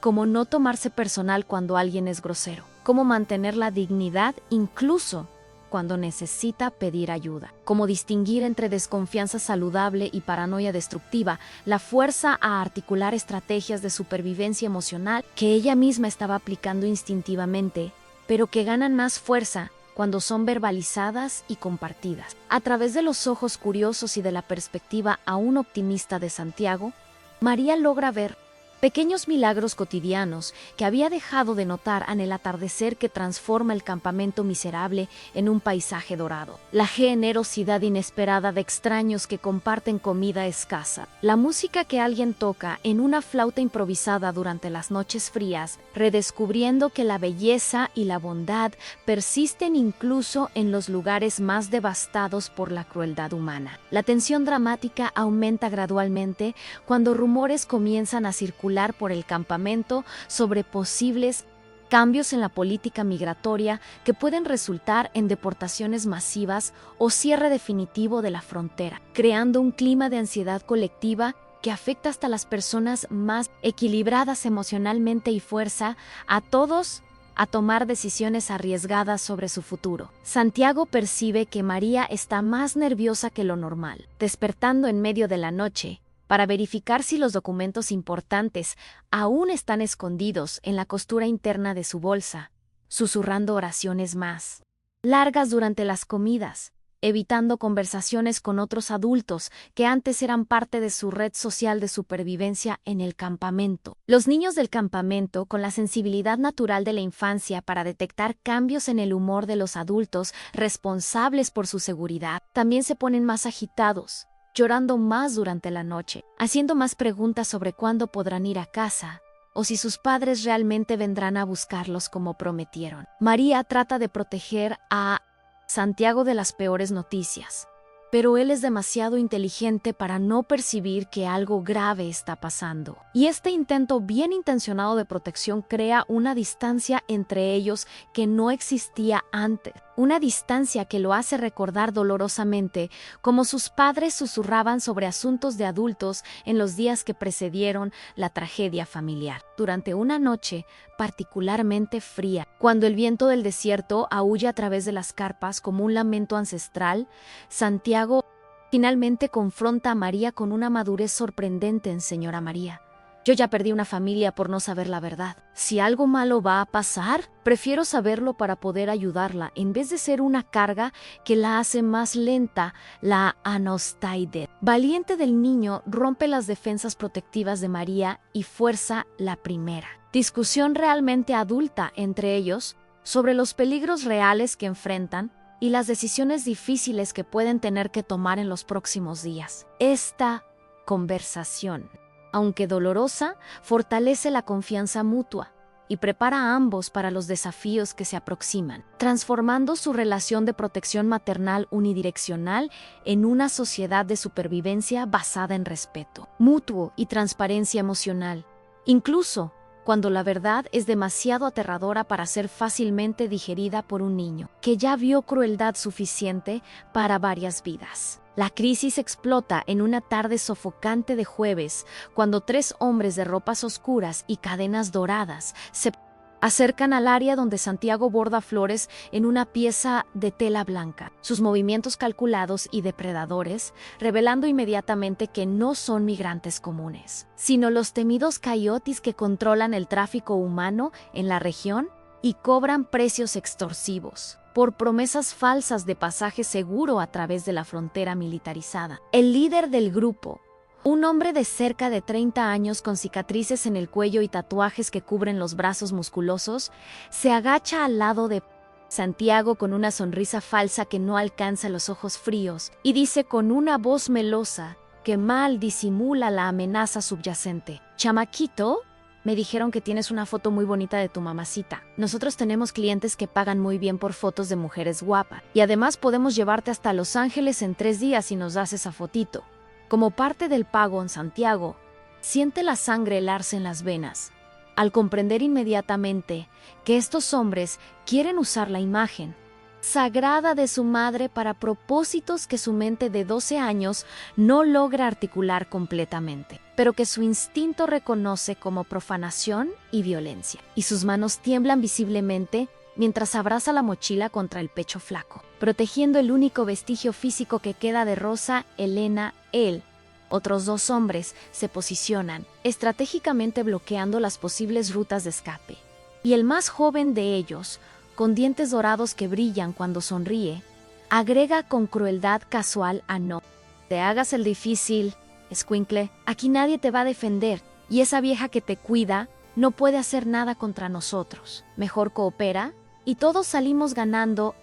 como no tomarse personal cuando alguien es grosero, cómo mantener la dignidad incluso cuando necesita pedir ayuda, cómo distinguir entre desconfianza saludable y paranoia destructiva, la fuerza a articular estrategias de supervivencia emocional que ella misma estaba aplicando instintivamente, pero que ganan más fuerza cuando son verbalizadas y compartidas. A través de los ojos curiosos y de la perspectiva aún optimista de Santiago, María logra ver pequeños milagros cotidianos que había dejado de notar en el atardecer que transforma el campamento miserable en un paisaje dorado. La generosidad inesperada de extraños que comparten comida escasa. La música que alguien toca en una flauta improvisada durante las noches frías, redescubriendo que la belleza y la bondad persisten incluso en los lugares más devastados por la crueldad humana. La tensión dramática aumenta gradualmente cuando rumores comienzan a circular por el campamento sobre posibles cambios en la política migratoria que pueden resultar en deportaciones masivas o cierre definitivo de la frontera, creando un clima de ansiedad colectiva que afecta hasta las personas más equilibradas emocionalmente y fuerza a todos a tomar decisiones arriesgadas sobre su futuro. Santiago percibe que María está más nerviosa que lo normal, despertando en medio de la noche para verificar si los documentos importantes aún están escondidos en la costura interna de su bolsa, susurrando oraciones más largas durante las comidas, evitando conversaciones con otros adultos que antes eran parte de su red social de supervivencia en el campamento. Los niños del campamento, con la sensibilidad natural de la infancia para detectar cambios en el humor de los adultos responsables por su seguridad, también se ponen más agitados, llorando más durante la noche, haciendo más preguntas sobre cuándo podrán ir a casa o si sus padres realmente vendrán a buscarlos como prometieron. María trata de proteger a Santiago de las peores noticias, pero él es demasiado inteligente para no percibir que algo grave está pasando. Y este intento bien intencionado de protección crea una distancia entre ellos que no existía antes. Una distancia que lo hace recordar dolorosamente cómo sus padres susurraban sobre asuntos de adultos en los días que precedieron la tragedia familiar. Durante una noche particularmente fría, cuando el viento del desierto aúlla a través de las carpas como un lamento ancestral, Santiago finalmente confronta a María con una madurez sorprendente en Señora María. Yo ya perdí una familia por no saber la verdad. Si algo malo va a pasar, prefiero saberlo para poder ayudarla, en vez de ser una carga que la hace más lenta, la anostaide. Valiente del niño rompe las defensas protectivas de María y fuerza la primera. Discusión realmente adulta entre ellos sobre los peligros reales que enfrentan y las decisiones difíciles que pueden tener que tomar en los próximos días. Esta conversación, aunque dolorosa, fortalece la confianza mutua y prepara a ambos para los desafíos que se aproximan, transformando su relación de protección maternal unidireccional en una sociedad de supervivencia basada en respeto mutuo y transparencia emocional, incluso cuando la verdad es demasiado aterradora para ser fácilmente digerida por un niño que ya vio crueldad suficiente para varias vidas. La crisis explota en una tarde sofocante de jueves, cuando 3 hombres de ropas oscuras y cadenas doradas se acercan al área donde Santiago borda flores en una pieza de tela blanca. Sus movimientos calculados y depredadores, revelando inmediatamente que no son migrantes comunes, sino los temidos coyotes que controlan el tráfico humano en la región y cobran precios extorsivos por promesas falsas de pasaje seguro a través de la frontera militarizada. El líder del grupo, un hombre de cerca de 30 años con cicatrices en el cuello y tatuajes que cubren los brazos musculosos, se agacha al lado de Santiago con una sonrisa falsa que no alcanza los ojos fríos y dice con una voz melosa que mal disimula la amenaza subyacente: «Chamaquito, me dijeron que tienes una foto muy bonita de tu mamacita. Nosotros tenemos clientes que pagan muy bien por fotos de mujeres guapas. Y además podemos llevarte hasta Los Ángeles en 3 días si nos das esa fotito». Como parte del pago en Santiago, siente la sangre helarse en las venas, al comprender inmediatamente que estos hombres quieren usar la imagen sagrada de su madre para propósitos que su mente de 12 años no logra articular completamente, pero que su instinto reconoce como profanación y violencia. Y sus manos tiemblan visiblemente mientras abraza la mochila contra el pecho flaco, protegiendo el único vestigio físico que queda de Rosa, Elena, él. Otros 2 hombres se posicionan, estratégicamente bloqueando las posibles rutas de escape. Y el más joven de ellos, con dientes dorados que brillan cuando sonríe, agrega con crueldad casual a no te hagas el difícil, escuincle, aquí nadie te va a defender, y esa vieja que te cuida no puede hacer nada contra nosotros. Mejor coopera y todos salimos ganando.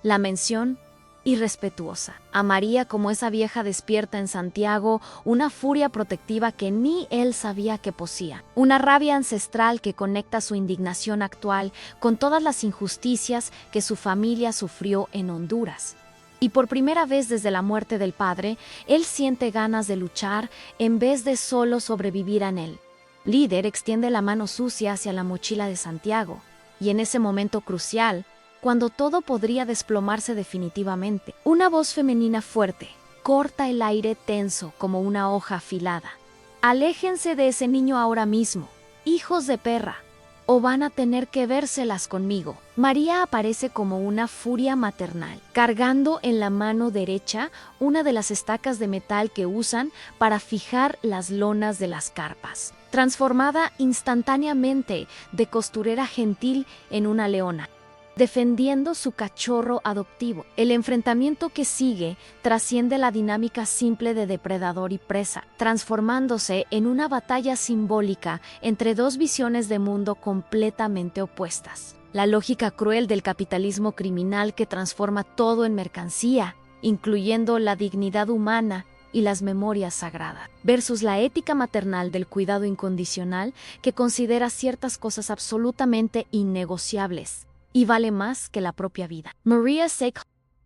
La mención irrespetuosa. A María como esa vieja despierta en Santiago una furia protectiva que ni él sabía que poseía. Una rabia ancestral que conecta su indignación actual con todas las injusticias que su familia sufrió en Honduras. Y por primera vez desde la muerte del padre, él siente ganas de luchar en vez de solo sobrevivir en él. Líder extiende la mano sucia hacia la mochila de Santiago, y en ese momento crucial, cuando todo podría desplomarse definitivamente, una voz femenina fuerte corta el aire tenso como una hoja afilada. «Aléjense de ese niño ahora mismo, hijos de perra, o van a tener que vérselas conmigo». María aparece como una furia maternal, cargando en la mano derecha una de las estacas de metal que usan para fijar las lonas de las carpas, transformada instantáneamente de costurera gentil en una leona. defendiendo su cachorro adoptivo. El enfrentamiento que sigue trasciende la dinámica simple de depredador y presa, transformándose en una batalla simbólica entre dos visiones de mundo completamente opuestas. La lógica cruel del capitalismo criminal que transforma todo en mercancía, incluyendo la dignidad humana y las memorias sagradas, versus la ética maternal del cuidado incondicional que considera ciertas cosas absolutamente innegociables y vale más que la propia vida. Maria se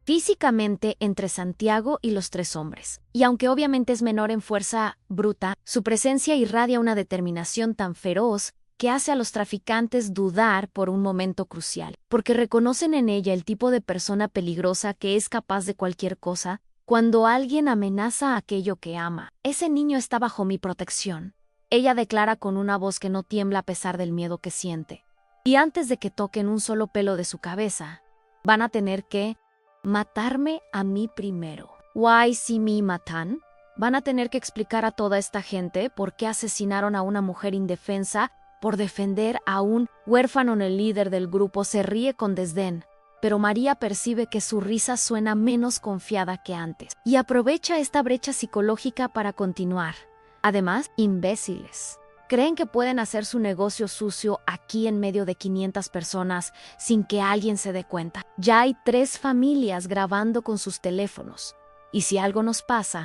físicamente entre Santiago y los tres hombres, y aunque obviamente es menor en fuerza bruta, su presencia irradia una determinación tan feroz que hace a los traficantes dudar por un momento crucial, porque reconocen en ella el tipo de persona peligrosa que es capaz de cualquier cosa cuando alguien amenaza a aquello que ama. Ese niño está bajo mi protección. Ella declara con una voz que no tiembla a pesar del miedo que siente. Y antes de que toquen un solo pelo de su cabeza, van a tener que matarme a mí primero. Why si me matan? Van a tener que explicar a toda esta gente por qué asesinaron a una mujer indefensa por defender a un huérfano. El líder del grupo se ríe con desdén, pero María percibe que su risa suena menos confiada que antes y aprovecha esta brecha psicológica para continuar. Además, imbéciles. Creen que pueden hacer su negocio sucio aquí en medio de 500 personas sin que alguien se dé cuenta. Ya hay 3 familias grabando con sus teléfonos. Y si algo nos pasa,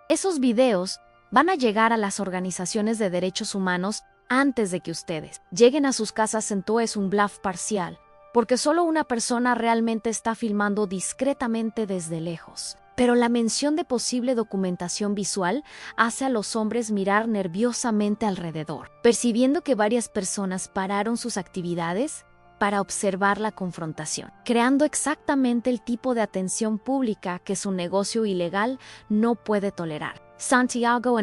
esos videos van a llegar a las organizaciones de derechos humanos antes de que ustedes lleguen a sus casas. Es un bluff parcial, porque solo una persona realmente está filmando discretamente desde lejos. Pero la mención de posible documentación visual hace a los hombres mirar nerviosamente alrededor, percibiendo que varias personas pararon sus actividades para observar la confrontación, creando exactamente el tipo de atención pública que su negocio ilegal no puede tolerar. Santiago,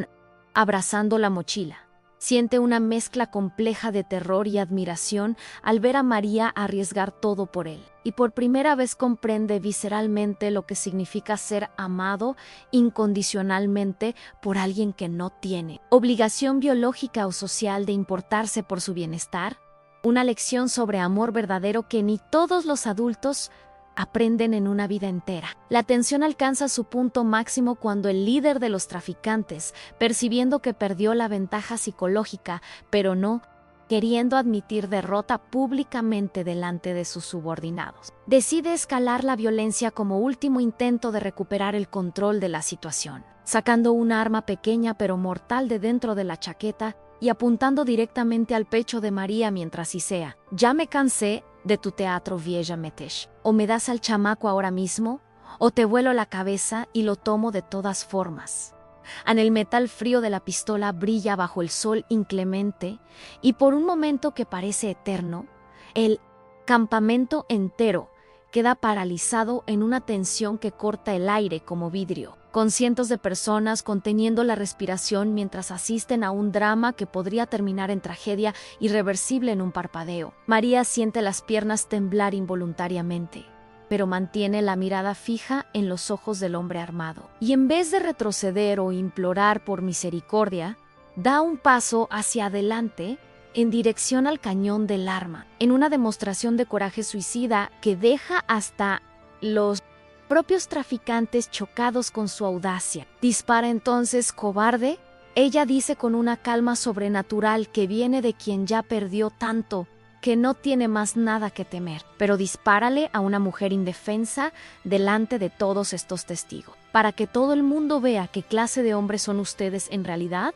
abrazando la mochila, siente una mezcla compleja de terror y admiración al ver a María arriesgar todo por él, y por primera vez comprende visceralmente lo que significa ser amado incondicionalmente por alguien que no tiene obligación biológica o social de importarse por su bienestar. Una lección sobre amor verdadero que ni todos los adultos aprenden en una vida entera. La tensión alcanza su punto máximo cuando el líder de los traficantes, percibiendo que perdió la ventaja psicológica, pero no queriendo admitir derrota públicamente delante de sus subordinados, decide escalar la violencia como último intento de recuperar el control de la situación, sacando una arma pequeña pero mortal de dentro de la chaqueta y apuntando directamente al pecho de María mientras sisea: «Ya me cansé de tu teatro, vieja Metesh. O me das al chamaco ahora mismo, o te vuelo la cabeza y lo tomo de todas formas». El metal frío de la pistola brilla bajo el sol inclemente y por un momento que parece eterno, el campamento entero queda paralizado en una tensión que corta el aire como vidrio, con cientos de personas conteniendo la respiración mientras asisten a un drama que podría terminar en tragedia irreversible en un parpadeo. María siente las piernas temblar involuntariamente, pero mantiene la mirada fija en los ojos del hombre armado. Y en vez de retroceder o implorar por misericordia, da un paso hacia adelante en dirección al cañón del arma, en una demostración de coraje suicida que deja hasta los propios traficantes chocados con su audacia. Dispara entonces, cobarde. Ella dice con una calma sobrenatural que viene de quien ya perdió tanto, que no tiene más nada que temer. Pero dispárale a una mujer indefensa delante de todos estos testigos, para que todo el mundo vea qué clase de hombres son ustedes en realidad.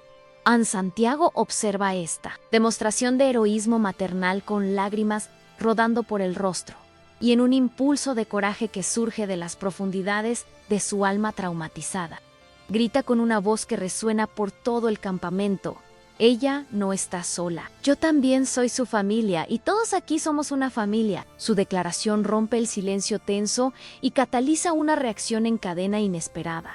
Santiago observa esta demostración de heroísmo maternal con lágrimas rodando por el rostro, y en un impulso de coraje que surge de las profundidades de su alma traumatizada, grita con una voz que resuena por todo el campamento: «Ella no está sola. Yo también soy su familia y todos aquí somos una familia». Su declaración rompe el silencio tenso y cataliza una reacción en cadena inesperada.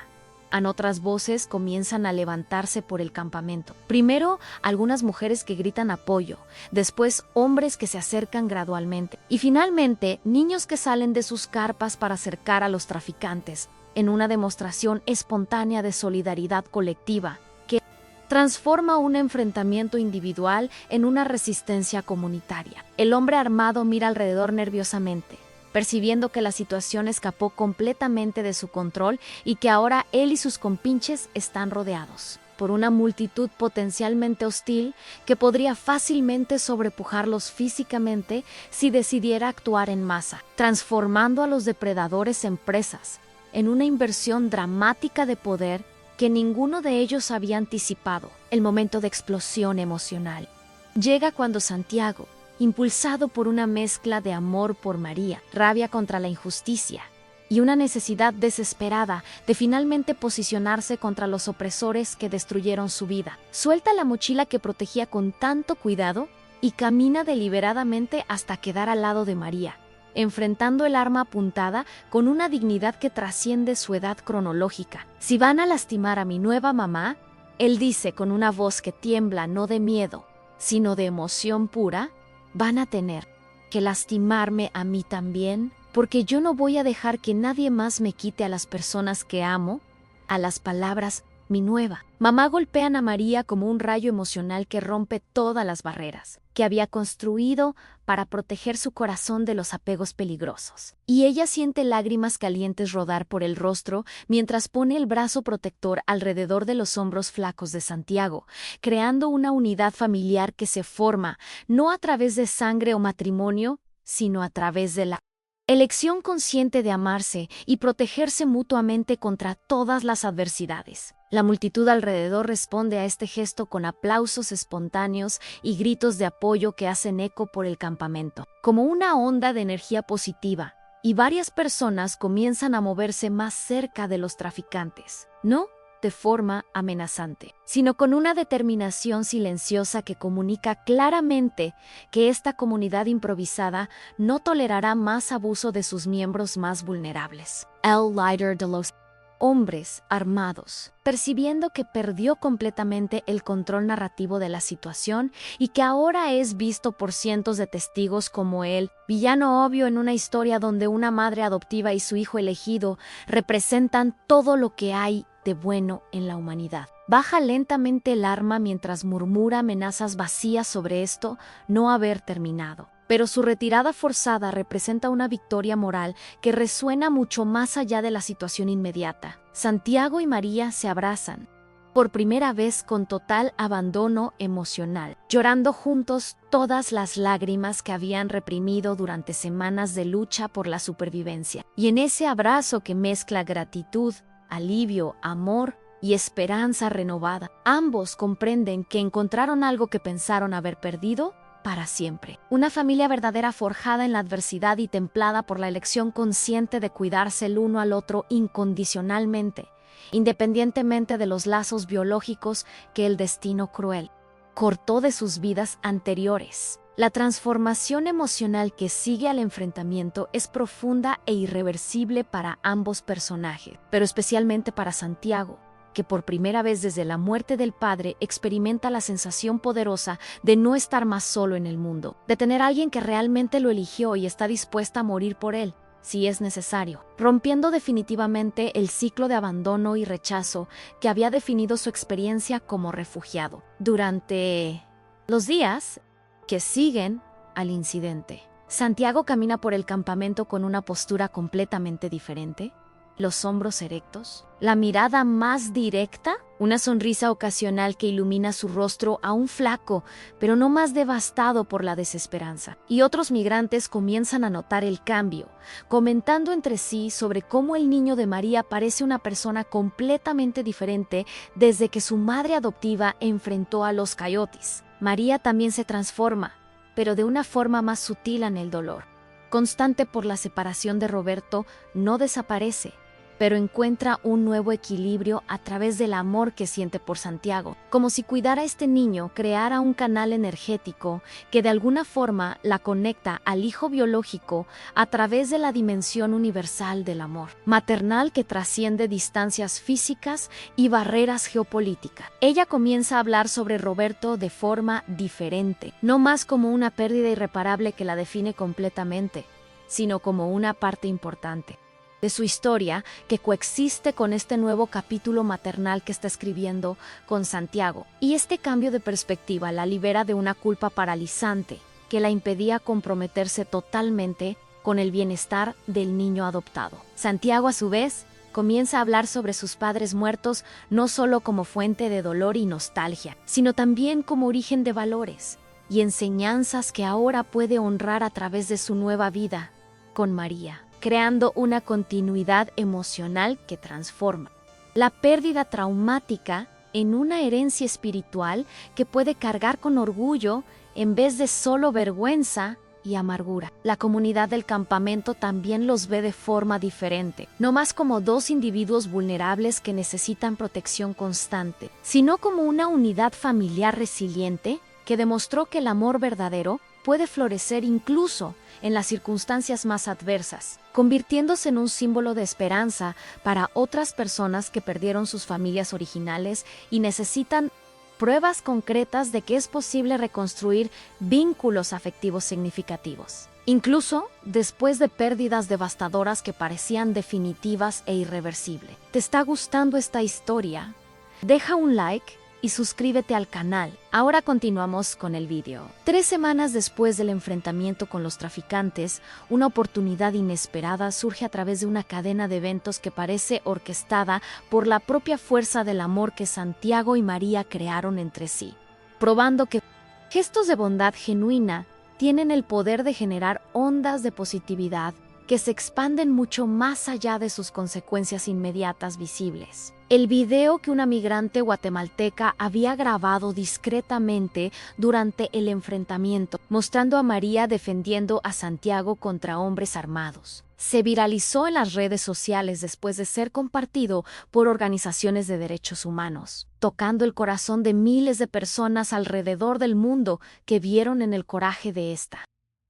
Otras voces comienzan a levantarse por el campamento. Primero, algunas mujeres que gritan apoyo, después hombres que se acercan gradualmente, y finalmente, niños que salen de sus carpas para acercar a los traficantes, en una demostración espontánea de solidaridad colectiva que transforma un enfrentamiento individual en una resistencia comunitaria. El hombre armado mira alrededor nerviosamente, percibiendo que la situación escapó completamente de su control y que ahora él y sus compinches están rodeados por una multitud potencialmente hostil que podría fácilmente sobrepujarlos físicamente si decidiera actuar en masa, transformando a los depredadores en presas, en una inversión dramática de poder que ninguno de ellos había anticipado. El momento de explosión emocional llega cuando Santiago, impulsado por una mezcla de amor por María, rabia contra la injusticia y una necesidad desesperada de finalmente posicionarse contra los opresores que destruyeron su vida, suelta la mochila que protegía con tanto cuidado y camina deliberadamente hasta quedar al lado de María, enfrentando el arma apuntada con una dignidad que trasciende su edad cronológica. «Si van a lastimar a mi nueva mamá», él dice con una voz que tiembla no de miedo, sino de emoción pura, «van a tener que lastimarme a mí también, porque yo no voy a dejar que nadie más me quite a las personas que amo». A las palabras «mi nueva mamá» golpean a María como un rayo emocional que rompe todas las barreras que había construido para proteger su corazón de los apegos peligrosos. Y ella siente lágrimas calientes rodar por el rostro mientras pone el brazo protector alrededor de los hombros flacos de Santiago, creando una unidad familiar que se forma no a través de sangre o matrimonio, sino a través de la elección consciente de amarse y protegerse mutuamente contra todas las adversidades. La multitud alrededor responde a este gesto con aplausos espontáneos y gritos de apoyo que hacen eco por el campamento, como una onda de energía positiva, y varias personas comienzan a moverse más cerca de los traficantes, no de forma amenazante, sino con una determinación silenciosa que comunica claramente que esta comunidad improvisada no tolerará más abuso de sus miembros más vulnerables. El líder de los hombres armados, percibiendo que perdió completamente el control narrativo de la situación y que ahora es visto por cientos de testigos como el villano obvio en una historia donde una madre adoptiva y su hijo elegido representan todo lo que hay de bueno en la humanidad. Baja lentamente el arma mientras murmura amenazas vacías sobre esto no haber terminado. Pero su retirada forzada representa una victoria moral que resuena mucho más allá de la situación inmediata. Santiago y María se abrazan, por primera vez con total abandono emocional, llorando juntos todas las lágrimas que habían reprimido durante semanas de lucha por la supervivencia. Y en ese abrazo que mezcla gratitud, alivio, amor y esperanza renovada, ambos comprenden que encontraron algo que pensaron haber perdido para siempre. Una familia verdadera forjada en la adversidad y templada por la elección consciente de cuidarse el uno al otro incondicionalmente, independientemente de los lazos biológicos que el destino cruel cortó de sus vidas anteriores. La transformación emocional que sigue al enfrentamiento es profunda e irreversible para ambos personajes, pero especialmente para Santiago, que por primera vez desde la muerte del padre experimenta la sensación poderosa de no estar más solo en el mundo, de tener a alguien que realmente lo eligió y está dispuesta a morir por él, si es necesario, rompiendo definitivamente el ciclo de abandono y rechazo que había definido su experiencia como refugiado. Durante los días que siguen al incidente, Santiago camina por el campamento con una postura completamente diferente. Los hombros erectos, la mirada más directa, una sonrisa ocasional que ilumina su rostro aún flaco, pero no más devastado por la desesperanza. Y otros migrantes comienzan a notar el cambio, comentando entre sí sobre cómo el niño de María parece una persona completamente diferente desde que su madre adoptiva enfrentó a los coyotes. María también se transforma, pero de una forma más sutil en el dolor. Constante por la separación de Roberto, no desaparece, pero encuentra un nuevo equilibrio a través del amor que siente por Santiago, como si cuidar a este niño creara un canal energético que de alguna forma la conecta al hijo biológico a través de la dimensión universal del amor, maternal que trasciende distancias físicas y barreras geopolíticas. Ella comienza a hablar sobre Roberto de forma diferente, no más como una pérdida irreparable que la define completamente, sino como una parte importante de su historia que coexiste con este nuevo capítulo maternal que está escribiendo con Santiago. Y este cambio de perspectiva la libera de una culpa paralizante que la impedía comprometerse totalmente con el bienestar del niño adoptado. Santiago, a su vez, comienza a hablar sobre sus padres muertos no solo como fuente de dolor y nostalgia, sino también como origen de valores y enseñanzas que ahora puede honrar a través de su nueva vida con María, creando una continuidad emocional que transforma la pérdida traumática en una herencia espiritual que puede cargar con orgullo en vez de solo vergüenza y amargura. La comunidad del campamento también los ve de forma diferente, no más como dos individuos vulnerables que necesitan protección constante, sino como una unidad familiar resiliente que demostró que el amor verdadero puede florecer incluso en las circunstancias más adversas, convirtiéndose en un símbolo de esperanza para otras personas que perdieron sus familias originales y necesitan pruebas concretas de que es posible reconstruir vínculos afectivos significativos, incluso después de pérdidas devastadoras que parecían definitivas e irreversibles. ¿Te está gustando esta historia? Deja un like y suscríbete al canal. Ahora continuamos con el vídeo. 3 semanas después del enfrentamiento con los traficantes, una oportunidad inesperada surge a través de una cadena de eventos que parece orquestada por la propia fuerza del amor que Santiago y María crearon entre sí, probando que gestos de bondad genuina tienen el poder de generar ondas de positividad que se expanden mucho más allá de sus consecuencias inmediatas visibles. El video que una migrante guatemalteca había grabado discretamente durante el enfrentamiento, mostrando a María defendiendo a Santiago contra hombres armados, se viralizó en las redes sociales después de ser compartido por organizaciones de derechos humanos, tocando el corazón de miles de personas alrededor del mundo que vieron en el coraje de esta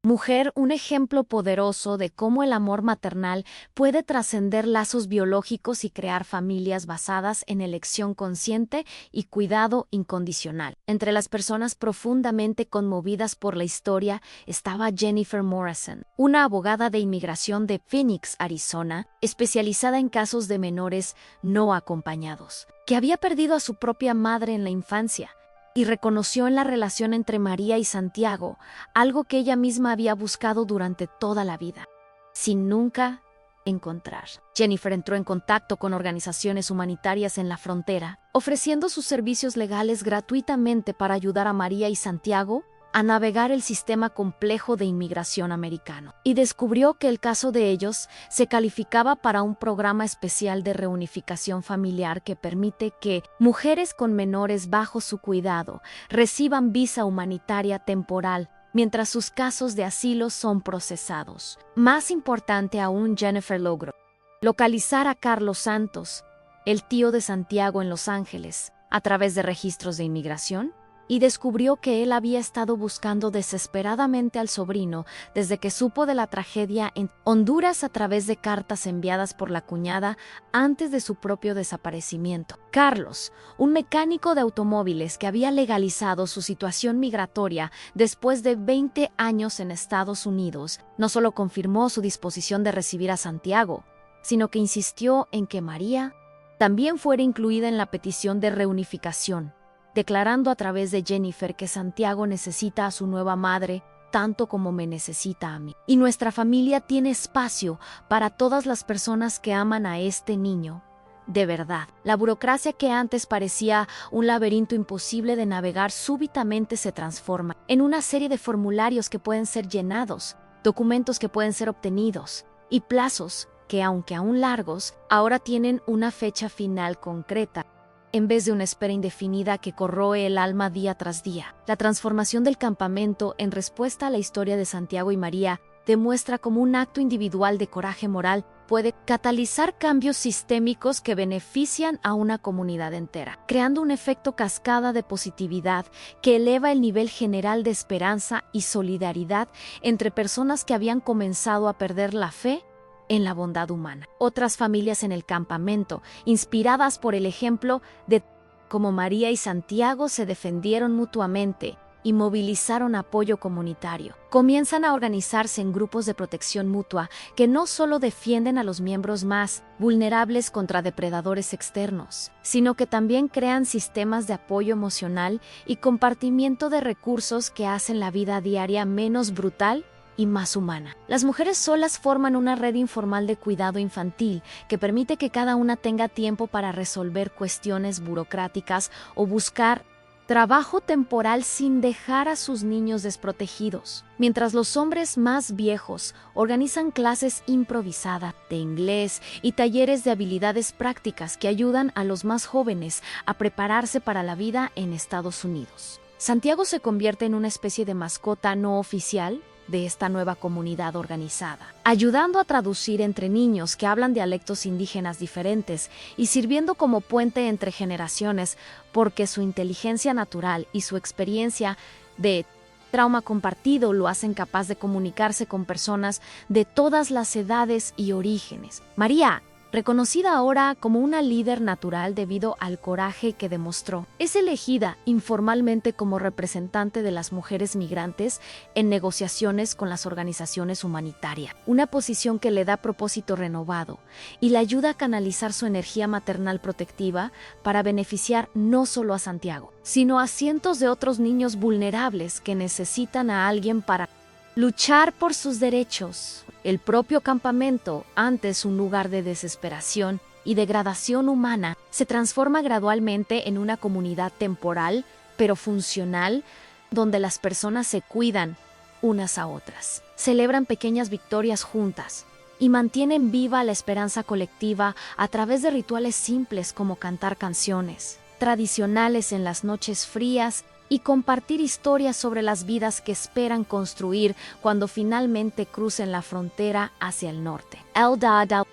mujer un ejemplo poderoso de cómo el amor maternal puede trascender lazos biológicos y crear familias basadas en elección consciente y cuidado incondicional. Entre las personas profundamente conmovidas por la historia estaba Jennifer Morrison, una abogada de inmigración de Phoenix, Arizona, especializada en casos de menores no acompañados, que había perdido a su propia madre en la infancia y reconoció en la relación entre María y Santiago algo que ella misma había buscado durante toda la vida, sin nunca encontrar. Jennifer entró en contacto con organizaciones humanitarias en la frontera, ofreciendo sus servicios legales gratuitamente para ayudar a María y Santiago a navegar el sistema complejo de inmigración americano, y descubrió que el caso de ellos se calificaba para un programa especial de reunificación familiar que permite que mujeres con menores bajo su cuidado reciban visa humanitaria temporal mientras sus casos de asilo son procesados. Más importante aún, Jennifer logró localizar a Carlos Santos, el tío de Santiago en Los Ángeles, a través de registros de inmigración, y descubrió que él había estado buscando desesperadamente al sobrino desde que supo de la tragedia en Honduras a través de cartas enviadas por la cuñada antes de su propio desaparecimiento. Carlos, un mecánico de automóviles que había legalizado su situación migratoria después de 20 años en Estados Unidos, no solo confirmó su disposición de recibir a Santiago, sino que insistió en que María también fuera incluida en la petición de reunificación, declarando a través de Jennifer que Santiago necesita a su nueva madre tanto como me necesita a mí. Y nuestra familia tiene espacio para todas las personas que aman a este niño. De verdad, la burocracia que antes parecía un laberinto imposible de navegar súbitamente se transforma en una serie de formularios que pueden ser llenados, documentos que pueden ser obtenidos y plazos que, aunque aún largos, ahora tienen una fecha final concreta, en vez de una espera indefinida que corroe el alma día tras día. La transformación del campamento en respuesta a la historia de Santiago y María demuestra cómo un acto individual de coraje moral puede catalizar cambios sistémicos que benefician a una comunidad entera, creando un efecto cascada de positividad que eleva el nivel general de esperanza y solidaridad entre personas que habían comenzado a perder la fe en la bondad humana. Otras familias en el campamento, inspiradas por el ejemplo de cómo María y Santiago se defendieron mutuamente y movilizaron apoyo comunitario, comienzan a organizarse en grupos de protección mutua que no solo defienden a los miembros más vulnerables contra depredadores externos, sino que también crean sistemas de apoyo emocional y compartimiento de recursos que hacen la vida diaria menos brutal y más humana. Las mujeres solas forman una red informal de cuidado infantil que permite que cada una tenga tiempo para resolver cuestiones burocráticas o buscar trabajo temporal sin dejar a sus niños desprotegidos, mientras los hombres más viejos organizan clases improvisadas de inglés y talleres de habilidades prácticas que ayudan a los más jóvenes a prepararse para la vida en Estados Unidos. Santiago se convierte en una especie de mascota no oficial de esta nueva comunidad organizada, ayudando a traducir entre niños que hablan dialectos indígenas diferentes y sirviendo como puente entre generaciones porque su inteligencia natural y su experiencia de trauma compartido lo hacen capaz de comunicarse con personas de todas las edades y orígenes. María, reconocida ahora como una líder natural debido al coraje que demostró, es elegida informalmente como representante de las mujeres migrantes en negociaciones con las organizaciones humanitarias, una posición que le da propósito renovado y le ayuda a canalizar su energía maternal protectiva para beneficiar no solo a Santiago, sino a cientos de otros niños vulnerables que necesitan a alguien para luchar por sus derechos. El propio campamento, antes un lugar de desesperación y degradación humana, se transforma gradualmente en una comunidad temporal, pero funcional, donde las personas se cuidan unas a otras, celebran pequeñas victorias juntas y mantienen viva la esperanza colectiva a través de rituales simples como cantar canciones tradicionales en las noches frías y compartir historias sobre las vidas que esperan construir cuando finalmente crucen la frontera hacia el norte. La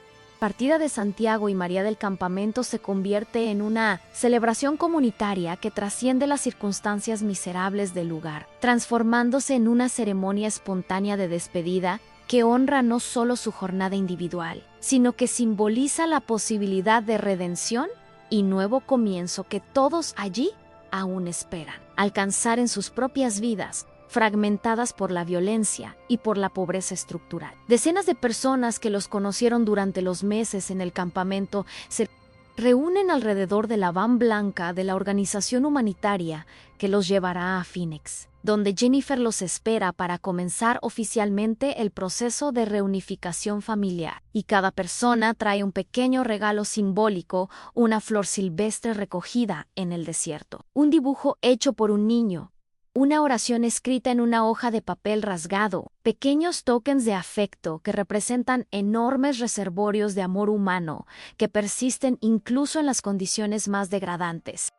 partida de Santiago y María del Campamento se convierte en una celebración comunitaria que trasciende las circunstancias miserables del lugar, transformándose en una ceremonia espontánea de despedida que honra no solo su jornada individual, sino que simboliza la posibilidad de redención y nuevo comienzo que todos allí aún esperan alcanzar en sus propias vidas, fragmentadas por la violencia y por la pobreza estructural. Decenas de personas que los conocieron durante los meses en el campamento se reúnen alrededor de la van blanca de la organización humanitaria que los llevará a Phoenix, donde Jennifer los espera para comenzar oficialmente el proceso de reunificación familiar. Y cada persona trae un pequeño regalo simbólico, una flor silvestre recogida en el desierto, un dibujo hecho por un niño, una oración escrita en una hoja de papel rasgado, pequeños tokens de afecto que representan enormes reservorios de amor humano que persisten incluso en las condiciones más degradantes.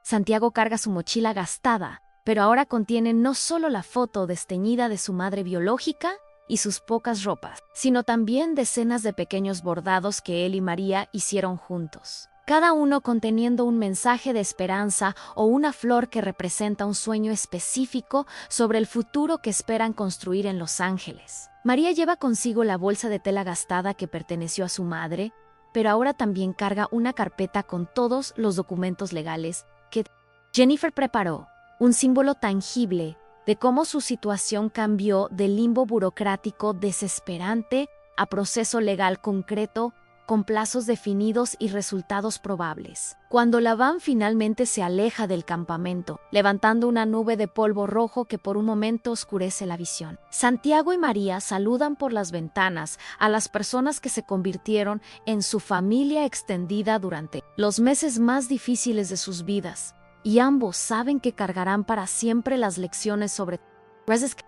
Santiago carga su mochila gastada, pero ahora contiene no solo la foto desteñida de su madre biológica y sus pocas ropas, sino también decenas de pequeños bordados que él y María hicieron juntos, cada uno conteniendo un mensaje de esperanza o una flor que representa un sueño específico sobre el futuro que esperan construir en Los Ángeles. María lleva consigo la bolsa de tela gastada que perteneció a su madre, pero ahora también carga una carpeta con todos los documentos legales que Jennifer preparó, un símbolo tangible de cómo su situación cambió del limbo burocrático desesperante a proceso legal concreto, con plazos definidos y resultados probables. Cuando la van finalmente se aleja del campamento, levantando una nube de polvo rojo que por un momento oscurece la visión, Santiago y María saludan por las ventanas a las personas que se convirtieron en su familia extendida durante los meses más difíciles de sus vidas, y ambos saben que cargarán para siempre las lecciones sobre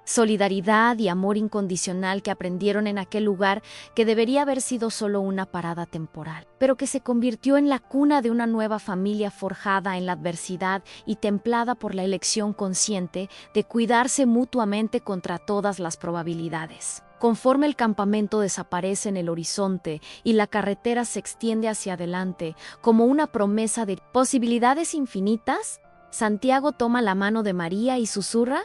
solidaridad y amor incondicional que aprendieron en aquel lugar que debería haber sido solo una parada temporal, pero que se convirtió en la cuna de una nueva familia forjada en la adversidad y templada por la elección consciente de cuidarse mutuamente contra todas las probabilidades. Conforme el campamento desaparece en el horizonte y la carretera se extiende hacia adelante como una promesa de posibilidades infinitas, Santiago toma la mano de María y susurra: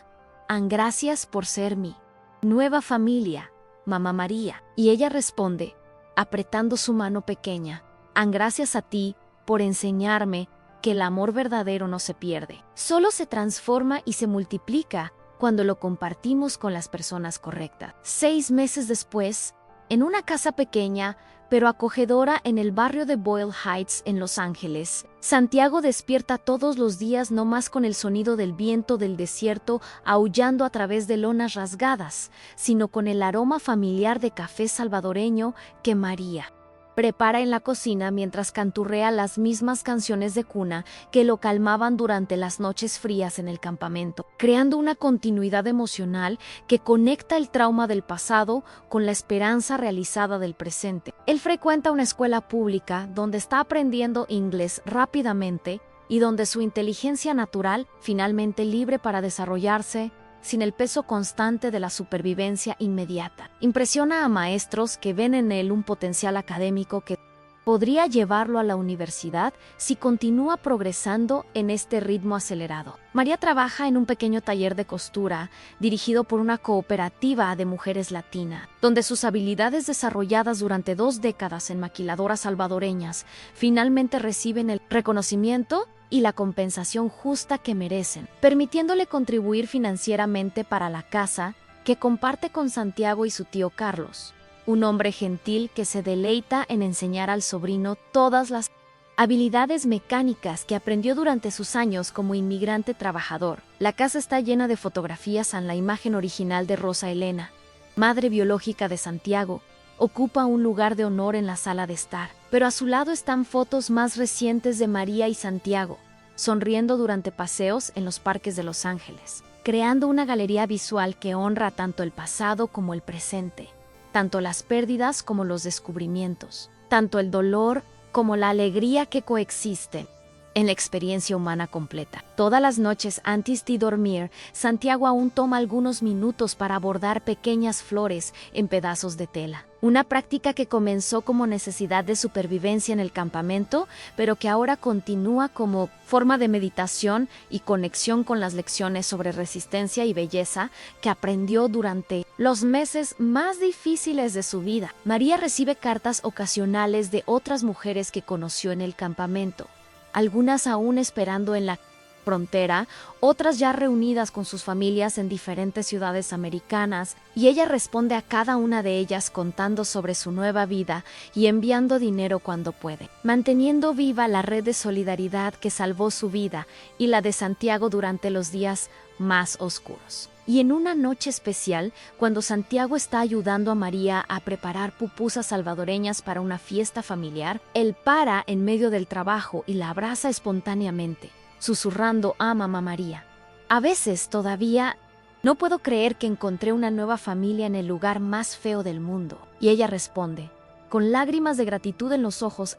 «Gracias por ser mi nueva familia, Mamá María». Y ella responde, apretando su mano pequeña: «Gracias a ti por enseñarme que el amor verdadero no se pierde, solo se transforma y se multiplica cuando lo compartimos con las personas correctas». 6 meses después, en una casa pequeña, pero acogedora en el barrio de Boyle Heights en Los Ángeles, Santiago despierta todos los días no más con el sonido del viento del desierto aullando a través de lonas rasgadas, sino con el aroma familiar de café salvadoreño que María prepara en la cocina mientras canturrea las mismas canciones de cuna que lo calmaban durante las noches frías en el campamento, creando una continuidad emocional que conecta el trauma del pasado con la esperanza realizada del presente. Él frecuenta una escuela pública donde está aprendiendo inglés rápidamente y donde su inteligencia natural, finalmente libre para desarrollarse, sin el peso constante de la supervivencia inmediata. Impresiona a maestros que ven en él un potencial académico que podría llevarlo a la universidad si continúa progresando en este ritmo acelerado. María trabaja en un pequeño taller de costura dirigido por una cooperativa de mujeres latina, donde sus habilidades desarrolladas durante 2 décadas en maquiladoras salvadoreñas finalmente reciben el reconocimiento y la compensación justa que merecen, permitiéndole contribuir financieramente para la casa que comparte con Santiago y su tío Carlos, un hombre gentil que se deleita en enseñar al sobrino todas las habilidades mecánicas que aprendió durante sus años como inmigrante trabajador. La casa está llena de fotografías en la imagen original de Rosa Elena, madre biológica de Santiago. Ocupa un lugar de honor en la sala de estar, pero a su lado están fotos más recientes de María y Santiago, sonriendo durante paseos en los parques de Los Ángeles, creando una galería visual que honra tanto el pasado como el presente, tanto las pérdidas como los descubrimientos, tanto el dolor como la alegría que coexisten en la experiencia humana completa. Todas las noches antes de dormir, Santiago aún toma algunos minutos para bordar pequeñas flores en pedazos de tela. Una práctica que comenzó como necesidad de supervivencia en el campamento, pero que ahora continúa como forma de meditación y conexión con las lecciones sobre resistencia y belleza que aprendió durante los meses más difíciles de su vida. María recibe cartas ocasionales de otras mujeres que conoció en el campamento, algunas aún esperando en la frontera, otras ya reunidas con sus familias en diferentes ciudades americanas, y ella responde a cada una de ellas contando sobre su nueva vida y enviando dinero cuando puede, manteniendo viva la red de solidaridad que salvó su vida y la de Santiago durante los días más oscuros. Y en una noche especial, cuando Santiago está ayudando a María a preparar pupusas salvadoreñas para una fiesta familiar, él para en medio del trabajo y la abraza espontáneamente, susurrando a Mamá María. A veces todavía no puedo creer que encontré una nueva familia en el lugar más feo del mundo. Y ella responde, con lágrimas de gratitud en los ojos,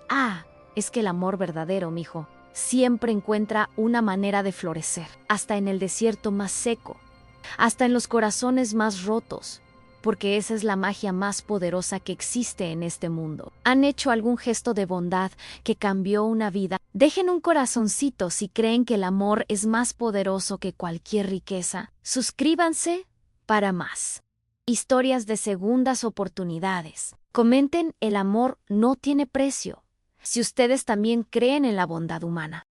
es que el amor verdadero, mijo, siempre encuentra una manera de florecer, hasta en el desierto más seco, hasta en los corazones más rotos, porque esa es la magia más poderosa que existe en este mundo. ¿Han hecho algún gesto de bondad que cambió una vida? Dejen un corazoncito si creen que el amor es más poderoso que cualquier riqueza. Suscríbanse para más historias de segundas oportunidades. Comenten, el amor no tiene precio. Si ustedes también creen en la bondad humana.